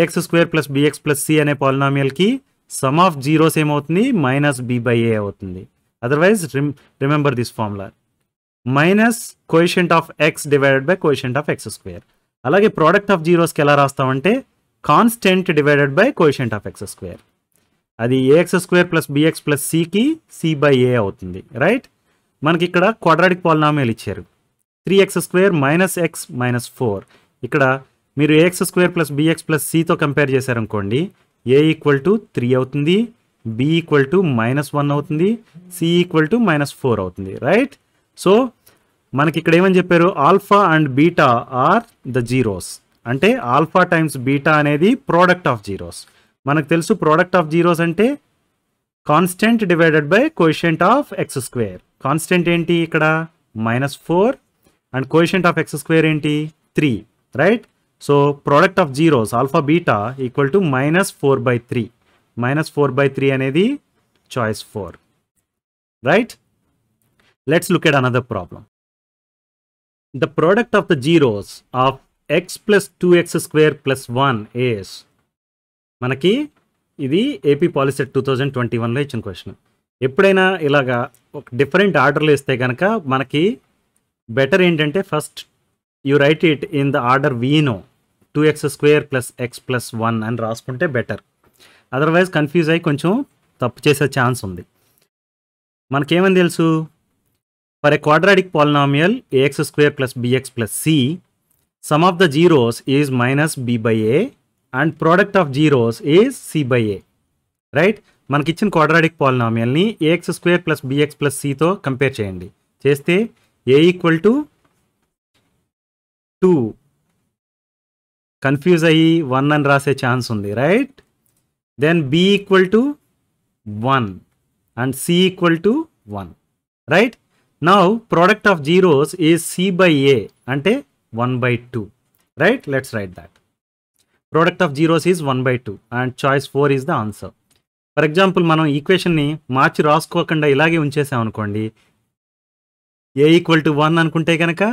ax² plus bx plus c అనే పాలినామియల్కి సమ్ ఆఫ్ జీరోస్ ఏమవుతుంది? -b/a అవుతుంది. Otherwise remember this formula, minus coefficient of x divided by coefficient of x². అలాగే ప్రోడక్ట్ ఆఫ్ జీరోస్కి ఎలా రాస్తామంటే constant divided by coefficient of x². అది ax² plus bx plus cకి c/a అవుతుంది, రైట్? మనకి ఇక్కడ క్వాడ్రాటిక్ పాలినామియల్ ఇచ్చారు 3x² మైనస్ x మైనస్ 4. ఇక్కడ మీరు ax² ప్లస్ bx ప్లస్ cతో కంపేర్ చేశారనుకోండి, a ఈక్వల్ టు 3 అవుతుంది, b ఈక్వల్ టు -1 అవుతుంది, c ఈక్వల్ టు -4 అవుతుంది, రైట్? సో మనకి ఇక్కడ ఏమని చెప్పారు? Alpha and beta are the zeros. అంటే ఆల్ఫా టైమ్స్ బీటా అనేది ప్రోడక్ట్ ఆఫ్ జీరోస్. మనకు తెలుసు ప్రోడక్ట్ ఆఫ్ జీరోస్ అంటే constant divided by coefficient of x². Constant ఏంటి ఇక్కడ? -4 అండ్ కోఎఫిషియంట్ ఆఫ్ x² ఏంటి? 3, right? So product of zeros alpha beta equal to -4/3. -4/3 అనేది choice 4, right? Let's look at another problem. The product of the zeros of x plus 2x² plus 1 is, మనకి ఇది ఏపీ పాలిసెట్ 2021లో ఇచ్చిన క్వశ్చన్. ఎప్పుడైనా ఇలాగా ఒక డిఫరెంట్ ఆర్డర్లో ఇస్తే కనుక మనకి బెటర్ ఏంటంటే first you right it in the order we know 2x² + x + 1 అని రాసుకుంటే బెటర్. అదర్వైజ్ కన్ఫ్యూజ్ అయ్యి కొంచెం తప్పు చేసే ఛాన్స్ ఉంది. మనకేమని తెలుసు, for a quadratic polynomial ax² + bx + c sum of the zeros is -b/a and product of zeros is c/a, right. మనకి ఇచ్చిన క్వాడ్రాటిక్ పాలినామియల్ని ax² + bx + cతో కంపేర్ చేయండి. చేస్తే a = 2 కన్ఫ్యూజ్ అయ్యి 1 అని రాసే ఛాన్స్ ఉంది, right. Then b = 1 and c = 1, right. Now product of zeros is c/a అంటే 1/2, right. Let's write that. Product of zeros is 1/2 and choice 4 is the answer. For example మనం ఈక్వేషన్ని మార్చి రాసుకోకుండా ఇలాగే ఉంచేసాం అనుకోండి, a = 1 అనుకుంటే కనుక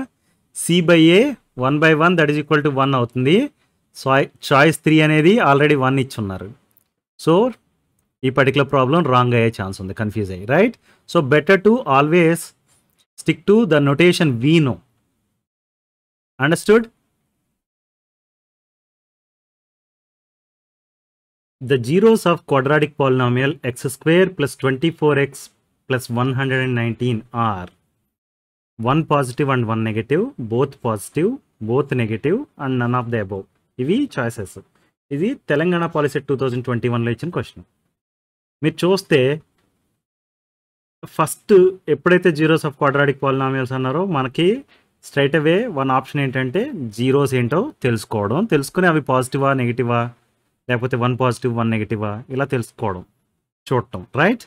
c/a 1/1 that is equal to 1 అవుతుంది. చాయిస్ 3 అనేది ఆల్రెడీ 1 ఇచ్చున్నారు. సో ఈ పర్టికులర్ ప్రాబ్లం రాంగ్ అయ్యే ఛాన్స్ ఉంది, కన్ఫ్యూజ్ అయ్యి, right. So better to always stick to the notation we know. Understood? The zeros of quadratic polynomial x² + 24x + 119 are 1 positive and 1 negative, both positive, both negative and none of the above. ఇవి చాయిసెస్. ఇది తెలంగాణ పాలిసెట్ 2021లో ఇచ్చిన క్వశ్చన్. మీరు చూస్తే ఫస్ట్ ఎప్పుడైతే జీరోస్ ఆఫ్ క్వాడ్రాటిక్ పాలినామియల్స్ అన్నారో మనకి స్ట్రైట్ అవే వన్ ఆప్షన్ ఏంటంటే జీరోస్ ఏంటో తెలుసుకోవడం, తెలుసుకుని అవి పాజిటివా నెగిటివా లేకపోతే 1 పాజిటివ్ 1 నెగిటివా ఇలా తెలుసుకోవడం, చూడటం, right.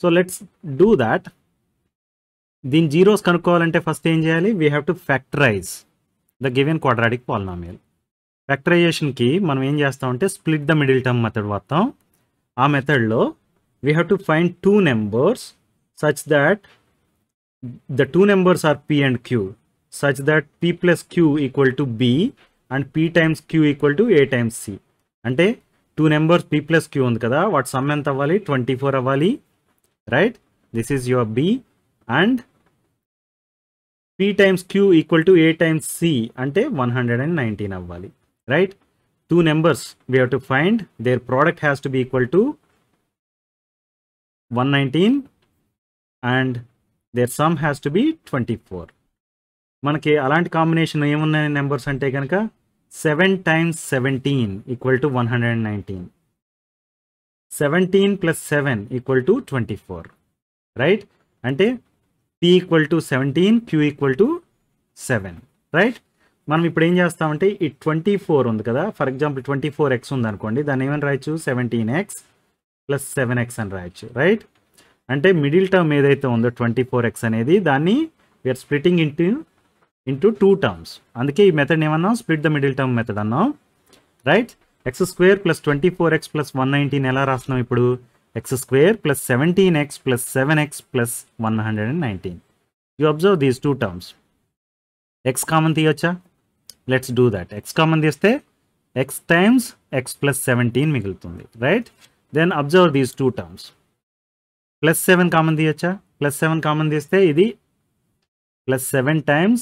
So let's do that. దీని జీరోస్ కనుక్కోవాలంటే ఫస్ట్ ఏం చేయాలి, we have to factorise the given quadratic polynomial. ఫ్యాక్టరైజేషన్కి మనం ఏం చేస్తామంటే split the middle term method వాడతాం. ఆ మెథడ్లో we have to find 2 numbers such that the 2 numbers are p and q such that p + q = b and p times q = a times c. అంటే 2 నెంబర్స్ p + q ఉంది కదా, వాటి సమ్ ఎంత అవ్వాలి, 24 అవ్వాలి, right. This is your b and p times q = a times c అంటే 119 అవ్వాలి, right. 2 numbers we have to find, their product has to be equal to 119 and their sum has to be 24. మనకి అలాంటి కాంబినేషన్ ఏమున్నాయి నెంబర్స్ అంటే కనుక 7 times 17 = 119, 17 + 7 = 24, రైట్. అంటే p = 17, q = 7, రైట్. మనం ఇప్పుడు ఏం చేస్తామంటే ఈ 24 ఉంది కదా, ఫర్ ఎగ్జాంపుల్ 24x ఉంది అనుకోండి, దాన్ని ఏమని రాయొచ్చు, 17x + 7x అని రాయొచ్చు, రైట్. అంటే మిడిల్ టర్మ్ ఏదైతే ఉందో 24x అనేది దాన్ని వీఆర్ స్ప్లిటింగ్ ఇంటూ 2 టర్మ్స్. అందుకే ఈ మెథడ్ ఏమన్నాం, split the middle term method అన్నాం, రైట్. x² + 24x + 119 ఎలా రాస్తున్నాం ఇప్పుడు, x² + 17x + 7x + 119. You observe these 2 terms. x common తీయొచ్చా, let's do that. x common తీస్తే x times x + 17 మిగులుతుంది, right. Then observe these 2 terms. +7 common తీయొచ్చా, +7 కామన్ తీస్తే ఇది +7 times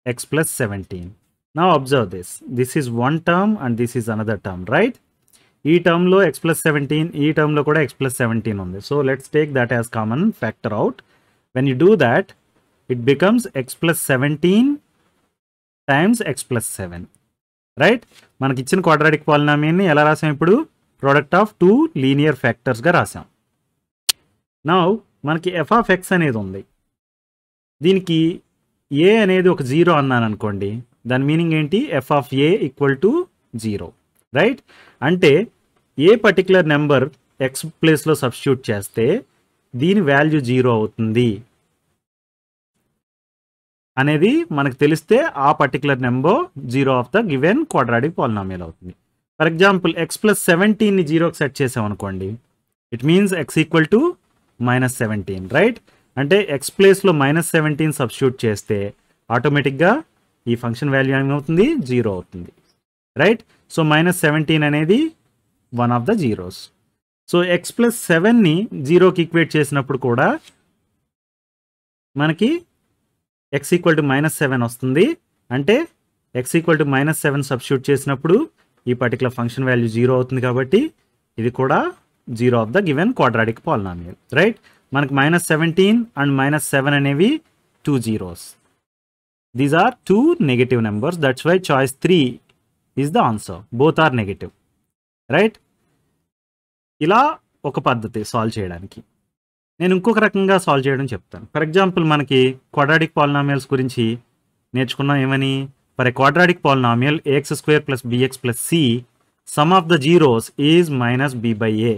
x + 17. Now observe this. This is one term and this is another term, right? ఈ టర్మ్లో x + 17, ఈ టర్మ్లో కూడా x + 17 ఉంది. So let's take that as common factor out. When you do that, it becomes x + 17 times x + 7, right? మనకి ఇచ్చిన క్వాడ్రాటిక్ పాలినామియల్ని ఎలా రాసాం ఇప్పుడు, ప్రోడక్ట్ ఆఫ్ 2 లీనియర్ ఫ్యాక్టర్స్గా రాసాం. నౌ మనకి f(x) అనేది ఉంది. దీనికి a అనేది ఒక 0 అన్నాను అనుకోండి, దాని మీనింగ్ ఏంటి, f(a) = 0, రైట్. అంటే ఏ పర్టికులర్ నెంబర్ x ప్లేస్లో సబ్స్టిట్యూట్ చేస్తే దీని వాల్యూ 0 అవుతుంది అనేది మనకు తెలిస్తే ఆ particular number 0 of the given quadratic polynomial అవుతుంది. ఫర్ ఎగ్జాంపుల్ x + 17ని 0కి సెట్ చేసాం అనుకోండి, ఇట్ మీన్స్ x = -17, రైట్. అంటే x ప్లేస్లో -17 సబ్స్టిట్యూట్ చేస్తే ఆటోమేటిక్గా ఈ ఫంక్షన్ వాల్యూ ఏమవుతుంది, 0 అవుతుంది, రైట్. సో -17 అనేది one of the zeros. So x + 7ని 0కి ఈక్వేట్ చేసినప్పుడు కూడా మనకి x = -7 వస్తుంది, అంటే x ఈక్వల్ టు -7 సబ్స్టిట్యూట్ చేసినప్పుడు ఈ పర్టికులర్ ఫంక్షన్ వాల్యూ 0 అవుతుంది కాబట్టి ఇది కూడా 0 of the given quadratic polynomial, right? మనకి -17 అండ్ -7 అనేవి 2 zeros. These are two negative numbers. That's why choice 3 is the answer. Both are negative, right? ఇలా ఒక పద్ధతి సాల్వ్ చేయడానికి. నేను ఇంకొక రకంగా సాల్వ్ చేయడం చెప్తాను. ఫర్ ఎగ్జాంపుల్ మనకి క్వాడ్రాటిక్ పాలినామియల్స్ గురించి నేర్చుకున్నాం ఏమని? For a quadratic polynomial ax² + bx + c sum of the zeros is -b/a,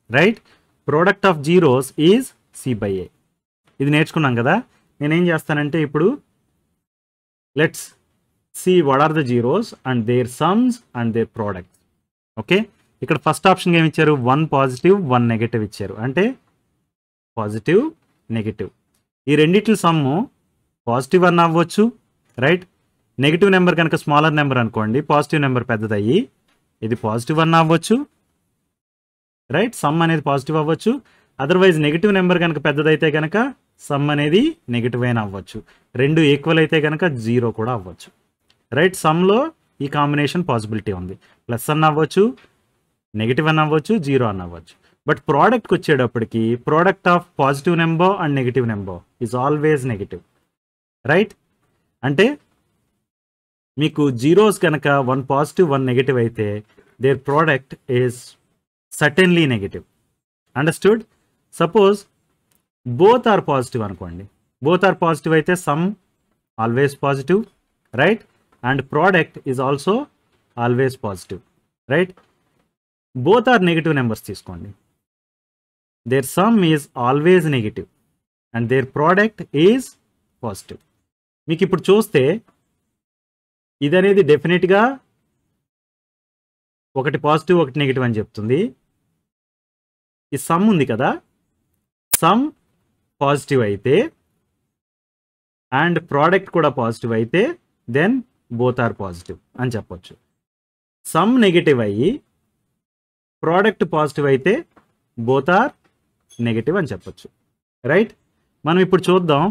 right? Product of zeros is c/a. ఇది నేర్చుకున్నాం కదా. నేనేం చేస్తానంటే ఇప్పుడు let's see what are the zeros and their sums and their products. Okay, ఇక్కడ ఫస్ట్ ఆప్షన్ ఏమి ఇచ్చారు? 1 పాజిటివ్ 1 నెగటివ్ ఇచ్చారు. అంటే పాజిటివ్ నెగటివ్ ఈ రెండిట్ల సమ్ము పాజిటివ్ అన్న అవ్వచ్చు, రైట్? నెగిటివ్ నెంబర్ కనుక స్మాలర్ నెంబర్ అనుకోండి, పాజిటివ్ నెంబర్ పెద్దదయ్యి ఇది పాజిటివ్ అన్న అవ్వచ్చు, రైట్? సమ్ అనేది పాజిటివ్ అవ్వచ్చు. అదర్వైజ్ నెగిటివ్ నెంబర్ కనుక పెద్దదైతే కనుక సమ్ అనేది నెగిటివ్ అయినా అవ్వచ్చు. రెండు ఈక్వల్ అయితే కనుక 0 కూడా అవ్వచ్చు, రైట్? సమ్లో ఈ కాంబినేషన్ పాసిబిలిటీ ఉంది. ప్లస్ అన్న అవ్వచ్చు, నెగిటివ్ అన్న అవ్వచ్చు, 0 అన్న అవ్వచ్చు. బట్ ప్రోడక్ట్కి వచ్చేటప్పటికి product of positive number and negative number is always negative, right? అంటే మీకు జీరోస్ కనుక 1 పాజిటివ్ 1 నెగిటివ్ అయితే their product is certainly negative. Understood? Suppose both are positive అనుకోండి. బోత్ ఆర్ పాజిటివ్ అయితే sum always positive, right? And product is also always positive, right? Both are negative numbers తీసుకోండి. Their sum is always negative and their product is positive. మీకు ఇప్పుడు చూస్తే ఇది అనేది డెఫినెట్గా ఒకటి పాజిటివ్ ఒకటి నెగిటివ్ అని చెప్తుంది. ఈ సమ్ ఉంది కదా, సమ్ పాజిటివ్ అయితే అండ్ ప్రోడక్ట్ కూడా పాజిటివ్ అయితే దెన్ బోత్ ఆర్ పాజిటివ్ అని చెప్పొచ్చు. సమ్ నెగిటివ్ అయ్యి ప్రోడక్ట్ పాజిటివ్ అయితే బోత్ ఆర్ నెగిటివ్ అని చెప్పొచ్చు, రైట్? మనం ఇప్పుడు చూద్దాం.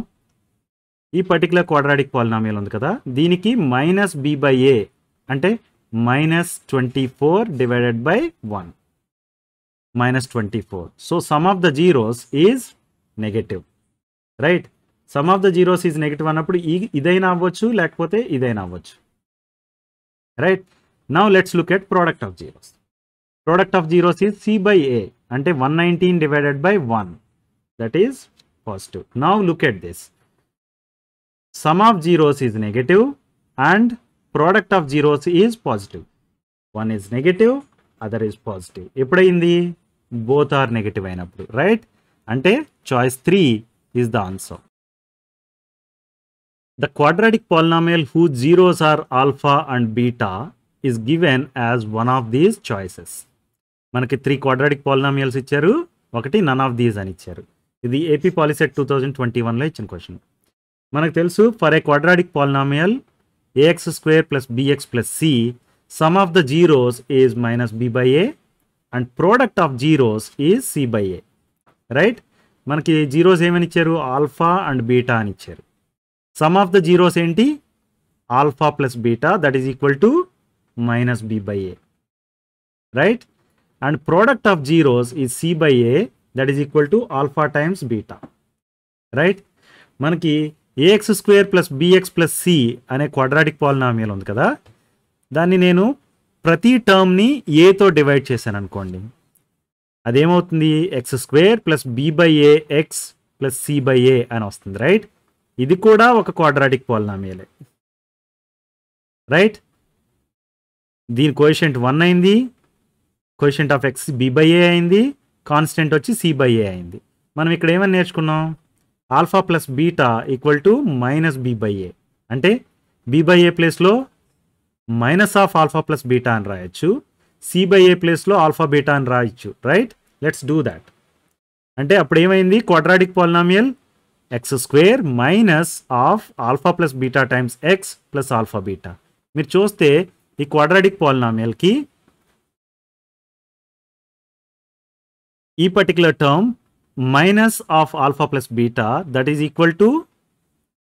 ఈ పర్టికులర్ క్వాడ్రాటిక్ పాలినామియల్ ఉంది కదా, దీనికి -b/a అంటే -24 divided by 1, -24. So some of the zeros is negative, right? Sum of the zeros is negative అన్నప్పుడు ఇదైనా అవ్వచ్చు లేకపోతే ఇదైనా అవ్వచ్చు, right? Now let's look at product of zeros. Product of zeros is c/a అంటే 119 divided by 1, that is positive. Now look at this. Sum of zeros is negative and product of zeros is positive. One is negative, other is positive. ఎప్పుడైంది? Both are negative అయినప్పుడు, రైట్? అంటే choice 3 is the answer. The quadratic polynomial whose zeros are alpha and beta is given as one of these choices. మనకి 3 quadratic polynomials ఇచ్చారు, ఒకటి none of these అని ఇచ్చారు. ఇది AP Polyset 2021లో ఇచ్చిన క్వశ్చన్. మనకు తెలుసు for a quadratic polynomial ax² + bx + c sum of the zeros is -b/a and product of zeros is c/a, right? మనకి జీరోస్ ఏమని ఇచ్చారు? ఆల్ఫా అండ్ బీటా అని ఇచ్చారు. సమ్ ఆఫ్ ద జీరోస్ ఏంటి? Alpha plus beta, that is equal to -b/a, right? And product of zeros is c/a, that is equal to alpha times beta, right? మనకి ax² + bx + c అనే క్వాడ్రాటిక్ పాలినామియల్ ఉంది కదా, దాన్ని నేను ప్రతి టర్మ్ని ఏతో డివైడ్ చేశాను అనుకోండి. అదేమవుతుంది? x² + b/a x + c/a అని వస్తుంది, రైట్? ఇది కూడా ఒక క్వాడ్రాటిక్ పాలినామియలే, రైట్? దీని కోఎఫిషియంట్ 1 అయింది, కోఎఫిషియంట్ ఆఫ్ x b/a అయింది, కాన్స్టెంట్ వచ్చి c/a అయింది. మనం ఇక్కడ ఏమని నేర్చుకున్నాం? Alpha plus beta equal to -b/a అంటే b/a ప్లేస్లో -ఆల్ఫా ప్లస్ బీటా అని రాయొచ్చు, c/a ప్లేస్లో ఆల్ఫా బీటా అని రాయొచ్చు, రైట్? Let's do that. అంటే అప్పుడు ఏమైంది? Quadratic polynomial x² - alpha plus beta times x plus alpha beta. మీరు చూస్తే ఈ క్వాడ్రాటిక్ పాలినామియల్కి ఈ particular term -alpha plus beta, that is equal to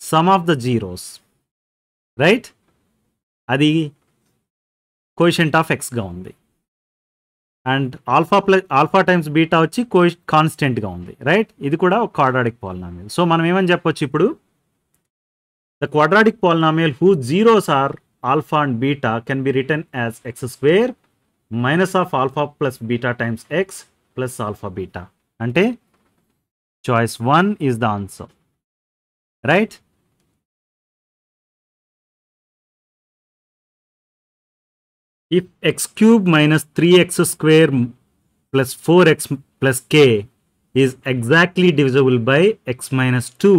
sum of the zeros. Right, అది కోఎఫిషియంట్ ఆఫ్ ఎక్స్గా ఉంది. అండ్ ఆల్ఫా టైమ్స్ బీటా వచ్చి కాన్స్టెంట్గా ఉంది. రైట్, ఇది కూడా ఒక క్వాడ్రాటిక్ పాలినామియల్. సో మనం ఏమని చెప్పొచ్చు ఇప్పుడు, the quadratic polynomial who zeros are alpha and beta can be written as x square minus of alpha plus beta times x plus alpha beta. అంటే choice 1 is the answer. Right, if x cube minus 3x square plus 4x plus k is exactly divisible by x minus 2,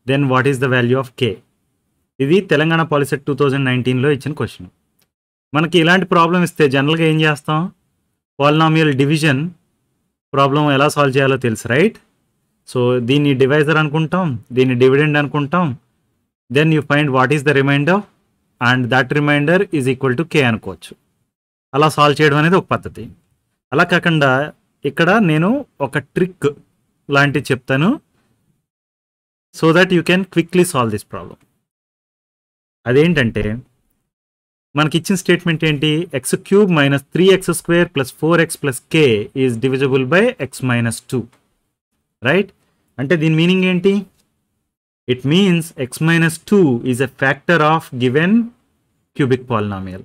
then what is the value of k? ఇది తెలంగాణ పాలిసెట్ 2019లో ఇచ్చిన క్వశ్చన్. మనకి ఇలాంటి ప్రాబ్లం ఇస్తే జనరల్గా ఏం చేస్తాం, పాలినామియల్ డివిజన్ ప్రాబ్లం ఎలా సాల్వ్ చేయాలో తెలుసు. రైట్, సో దీన్ని డివైజర్ అనుకుంటాం, దీన్ని డివిడెండ్ అనుకుంటాం, then you find what is the remainder and that remainder is equal to k అనుకోవచ్చు. అలా సాల్వ్ చేయడం అనేది ఒక పద్ధతి. అలా కాకుండా ఇక్కడ నేను ఒక ట్రిక్ లాంటివి చెప్తాను, so that you can quickly solve this problem. అదేంటంటే మనకి ఇచ్చిన స్టేట్మెంట్ ఏంటి, X cube minus 3x square plus 4x plus k is divisible by x minus 2. Right, అంటే దీని మీనింగ్ ఏంటి, it means x minus 2 is a factor of given cubic polynomial.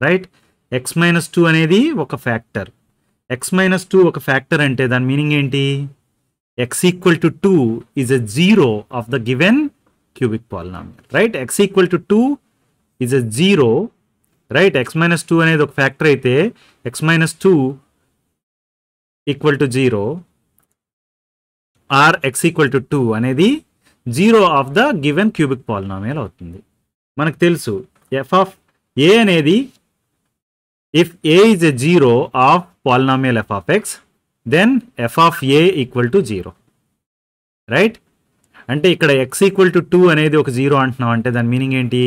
Right, x minus 2 అనేది ఒక ఫ్యాక్టర్. x మైనస్ 2 ఒక ఫ్యాక్టర్ అంటే దాని మీనింగ్ ఏంటి, x equal to 2 is a zero of the given cubic polynomial. Right, x equal to 2 is a zero. Right, x minus 2 అనేది ఒక ఫ్యాక్టర్ అయితే x minus 2 equal to 0 or x equal to 2 అనేది zero of the given cubic polynomial అవుతుంది. మనకు తెలుసు f ఆఫ్ a అనేది, if a is a zero of polynomial f of x, then f of a equal to 0. Right, అంటే ఇక్కడ x ఈక్వల్ టు 2 అనేది ఒక జీరో అంటున్నాం అంటే దాని మీనింగ్ ఏంటి,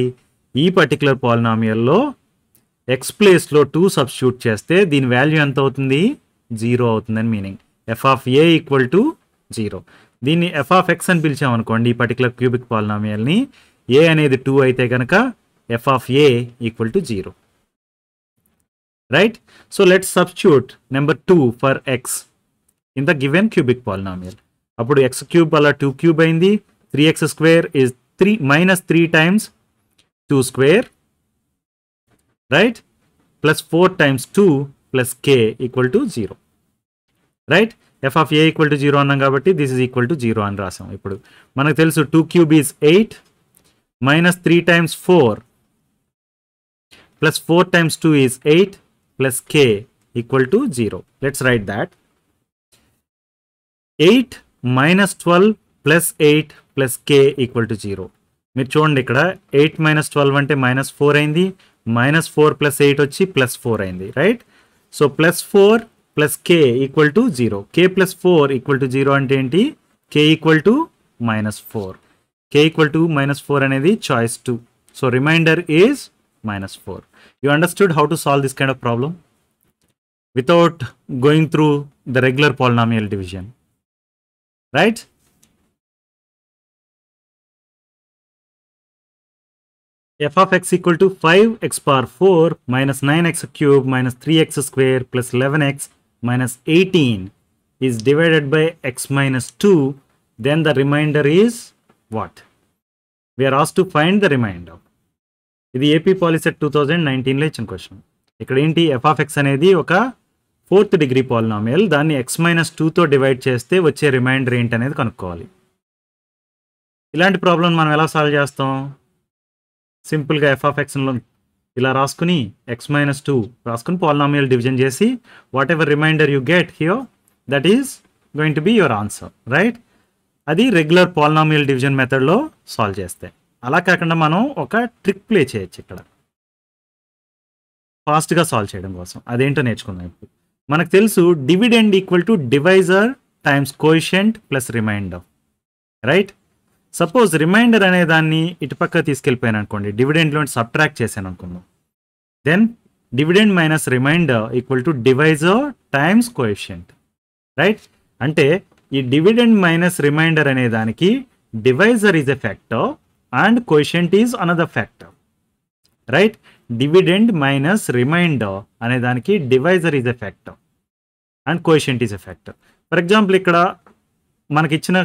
ఈ పర్టికులర్ పాలినామియల్లో x ప్లేస్లో 2 సబ్స్టిట్యూట్ చేస్తే దీని వాల్యూ ఎంత అవుతుంది, 0 అవుతుందని meaning. f of a equal to 0. దీన్ని f ఆఫ్ x అని పిలిచామనుకోండి, ఈ పర్టికులర్ క్యూబిక్ పాలినామియల్ని, a అనేది 2 అయితే కనుక f of a equal to 0. Right, so let's substitute number 2 for x in the given cubic polynomial. అప్పుడు x cube అలా 2 cube అయింది, 3x square is 3 minus 3 times 2 square, right, plus 4 times 2 plus k equal to 0. Right, f of a equal to 0 అన్నాం కాబట్టి this is equal to 0 అని రాసాం. ఇప్పుడు మనకు తెలుసు 2 cube is 8 minus 3 times 4 plus 4 times 2 is 8 plus k equal to 0. Let's write that. 8 minus 12 plus 8 plus k equal to 0. మీరు చూడండి ఇక్కడ 8 minus 12 అంటే minus 4 అయింది, minus 4 plus 8 వచ్చి plus 4 అయింది. Right, so plus 4 plus k equal to 0. k plus 4 equal to 0 అంటే ఏంటి, k equal to minus 4. k equal to minus 4 అనేది choice 2. So remainder is minus 4. You understood how to solve this kind of problem without going through the regular polynomial division, right? f of x equal to 5x power 4 minus 9x cube minus 3x square plus 11x minus 18 is divided by x minus 2, then the remainder is what? We are asked to find the remainder. ఇది ఏపీ పాలిసెట్ 2019లో ఇచ్చిన క్వశ్చన్. ఇక్కడ ఏంటి, ఎఫ్ ఆఫ్ ఎక్స్ అనేది ఒక 4th డిగ్రీ పాలినామియల్, దాన్ని x మైనస్ 2తో డివైడ్ చేస్తే వచ్చే రిమైండర్ ఏంటి అనేది కనుక్కోవాలి. ఇలాంటి ప్రాబ్లం మనం ఎలా సాల్వ్ చేస్తాం, సింపుల్గా ఎఫ్ ఆఫ్ ఎక్స్లో ఇలా రాసుకుని x మైనస్ 2 రాసుకుని పాలినామియల్ డివిజన్ చేసి whatever remainder you get here that is going to be your answer. Right, అది రెగ్యులర్ పాలినామియల్ డివిజన్ మెథడ్లో సాల్వ్ చేస్తే. అలా కాకుండా మనం ఒక ట్రిక్ ప్లే చేయొచ్చు ఇక్కడ ఫాస్ట్గా సాల్వ్ చేయడం కోసం. అదేంటో నేర్చుకుందాం ఇప్పుడు. మనకు తెలుసు dividend equal to divisor times coefficient plus remainder. Right, suppose remainder అనే దాన్ని ఇటుపక్క తీసుకెళ్ళిపోయాను అనుకోండి, డివిడెండ్లో సబ్ట్రాక్ట్ చేశాను అనుకుందాం, then dividend minus remainder equal to divisor times coefficient. Right, అంటే ఈ డివిడెండ్ మైనస్ రిమైండర్ అనే దానికి divisor is a factor and quotient is another factor. రైట్? డివిడెండ్ మైనస్ రిమైండర్ అనే దానికి divisor is a factor and coefficient is a factor. For example ఇక్కడ మనకి ఇచ్చిన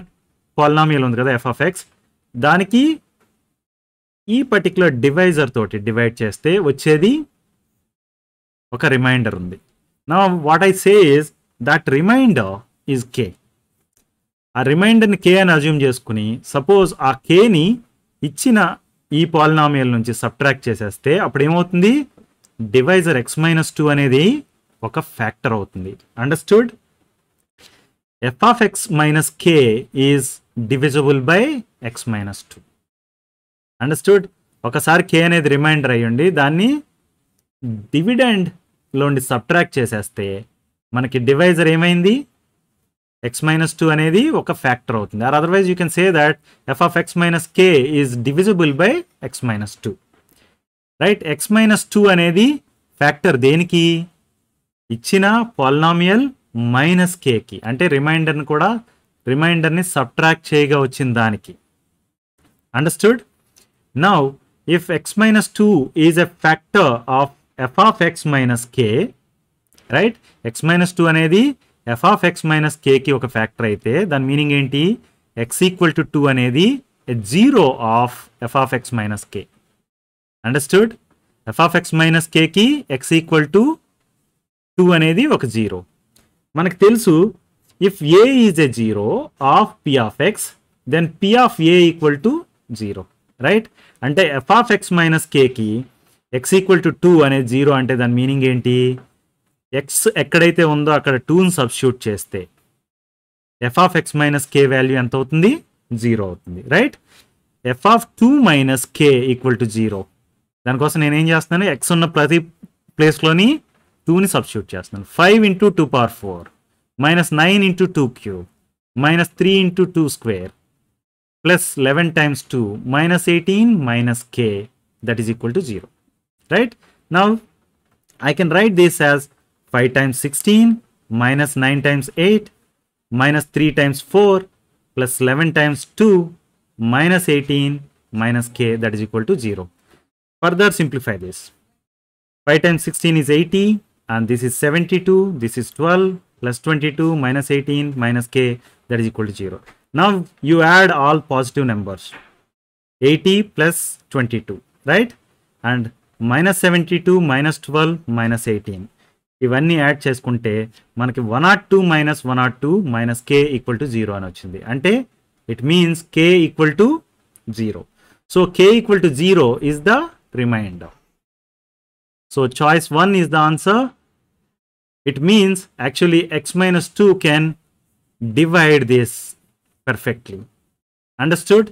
పాలినామియల్ ఉంది కదా f(x), దానికి ఈ పర్టికులర్ డివైజర్ తోటి డివైడ్ చేస్తే వచ్చేది ఒక రిమైండర్ ఉంది. Now what I say is that remainder is k. ఆ రిమైండర్ని k అని అజ్యూమ్ చేసుకుని సపోజ్ ఆ kని ఇచ్చిన ఈ పాలినామియల్ నుంచి సబ్ట్రాక్ట్ చేసేస్తే అప్పుడు ఏమవుతుంది? డివైజర్ x-2 అనేది ఒక ఫ్యాక్టర్ అవుతుంది. Understood? f(x minus k) is divisible by x-2. Understood? ఒకసారి k అనేది రిమైండర్ అయ్యండి, దాన్ని డివిడెండ్లోండి సబ్ట్రాక్ట్ చేసేస్తే మనకి డివైజర్ ఏమైంది? x-2 అనేది ఒక ఫ్యాక్టర్ అవుతుంది. Or otherwise you can say that f(x minus k) is divisible by x-2. Right? x-2 అనేది ఫ్యాక్టర్ దేనికి? ఇచ్చిన పాలినామియల్ మైనస్ కేకి, అంటే రిమైండర్ని సబ్ట్రాక్ట్ చేయగా వచ్చిన దానికి. Understood? Now if x-2 is a factor of f(x minus k), right? x-2 అనేది f(x minus k) కి ఒక ఫ్యాక్టర్ అయితే దాని మీనింగ్ ఏంటి? x=2 అనేది zero of f(x minus k). Understood? f(x minus k) కి x=2 అనేది ఒక జీరో. మనకు తెలుసు if a is a zero of p(x), then p(a)=0. Right? అంటే f(x minus k) కి x=2 అనేది జీరో అంటే దాని మీనింగ్ ఏంటి? x ఎక్కడైతే ఉందో అక్కడ 2ని సబ్స్టిట్యూట్ చేస్తే f(x minus k) వాల్యూ ఎంత అవుతుంది? 0 అవుతుంది. రైట్? f(2 minus k) = 0. దానికోసం నేనేం చేస్తున్నాను? x ఉన్న ప్రతి ప్లేస్లోని 2ని సబ్స్టిట్యూట్ చేస్తున్నాను. 5 × 2^4 minus 9 × 2³ minus 3 × 2² plus 11 times 2 minus 18 minus k, that is equal to 0. Right? Now I can write this as 5 times 16 minus 9 times 8 minus 3 times 4 plus 11 times 2 minus 18 minus k, that is equal to 0. Further simplify this. 5 times 16 is 80 and this is 72, this is 12 plus 22 minus 18 minus k, that is equal to 0. Now you add all positive numbers, 80 plus 22, right? And minus 72 minus 12 minus 18. ఇవన్నీ యాడ్ చేసుకుంటే మనకి 102 minus 102 minus k = 0 అని వచ్చింది. అంటే it means k = 0. So k = 0 is the remainder. So choice 1 is the answer. It means actually x-2 can divide this perfectly. Understood?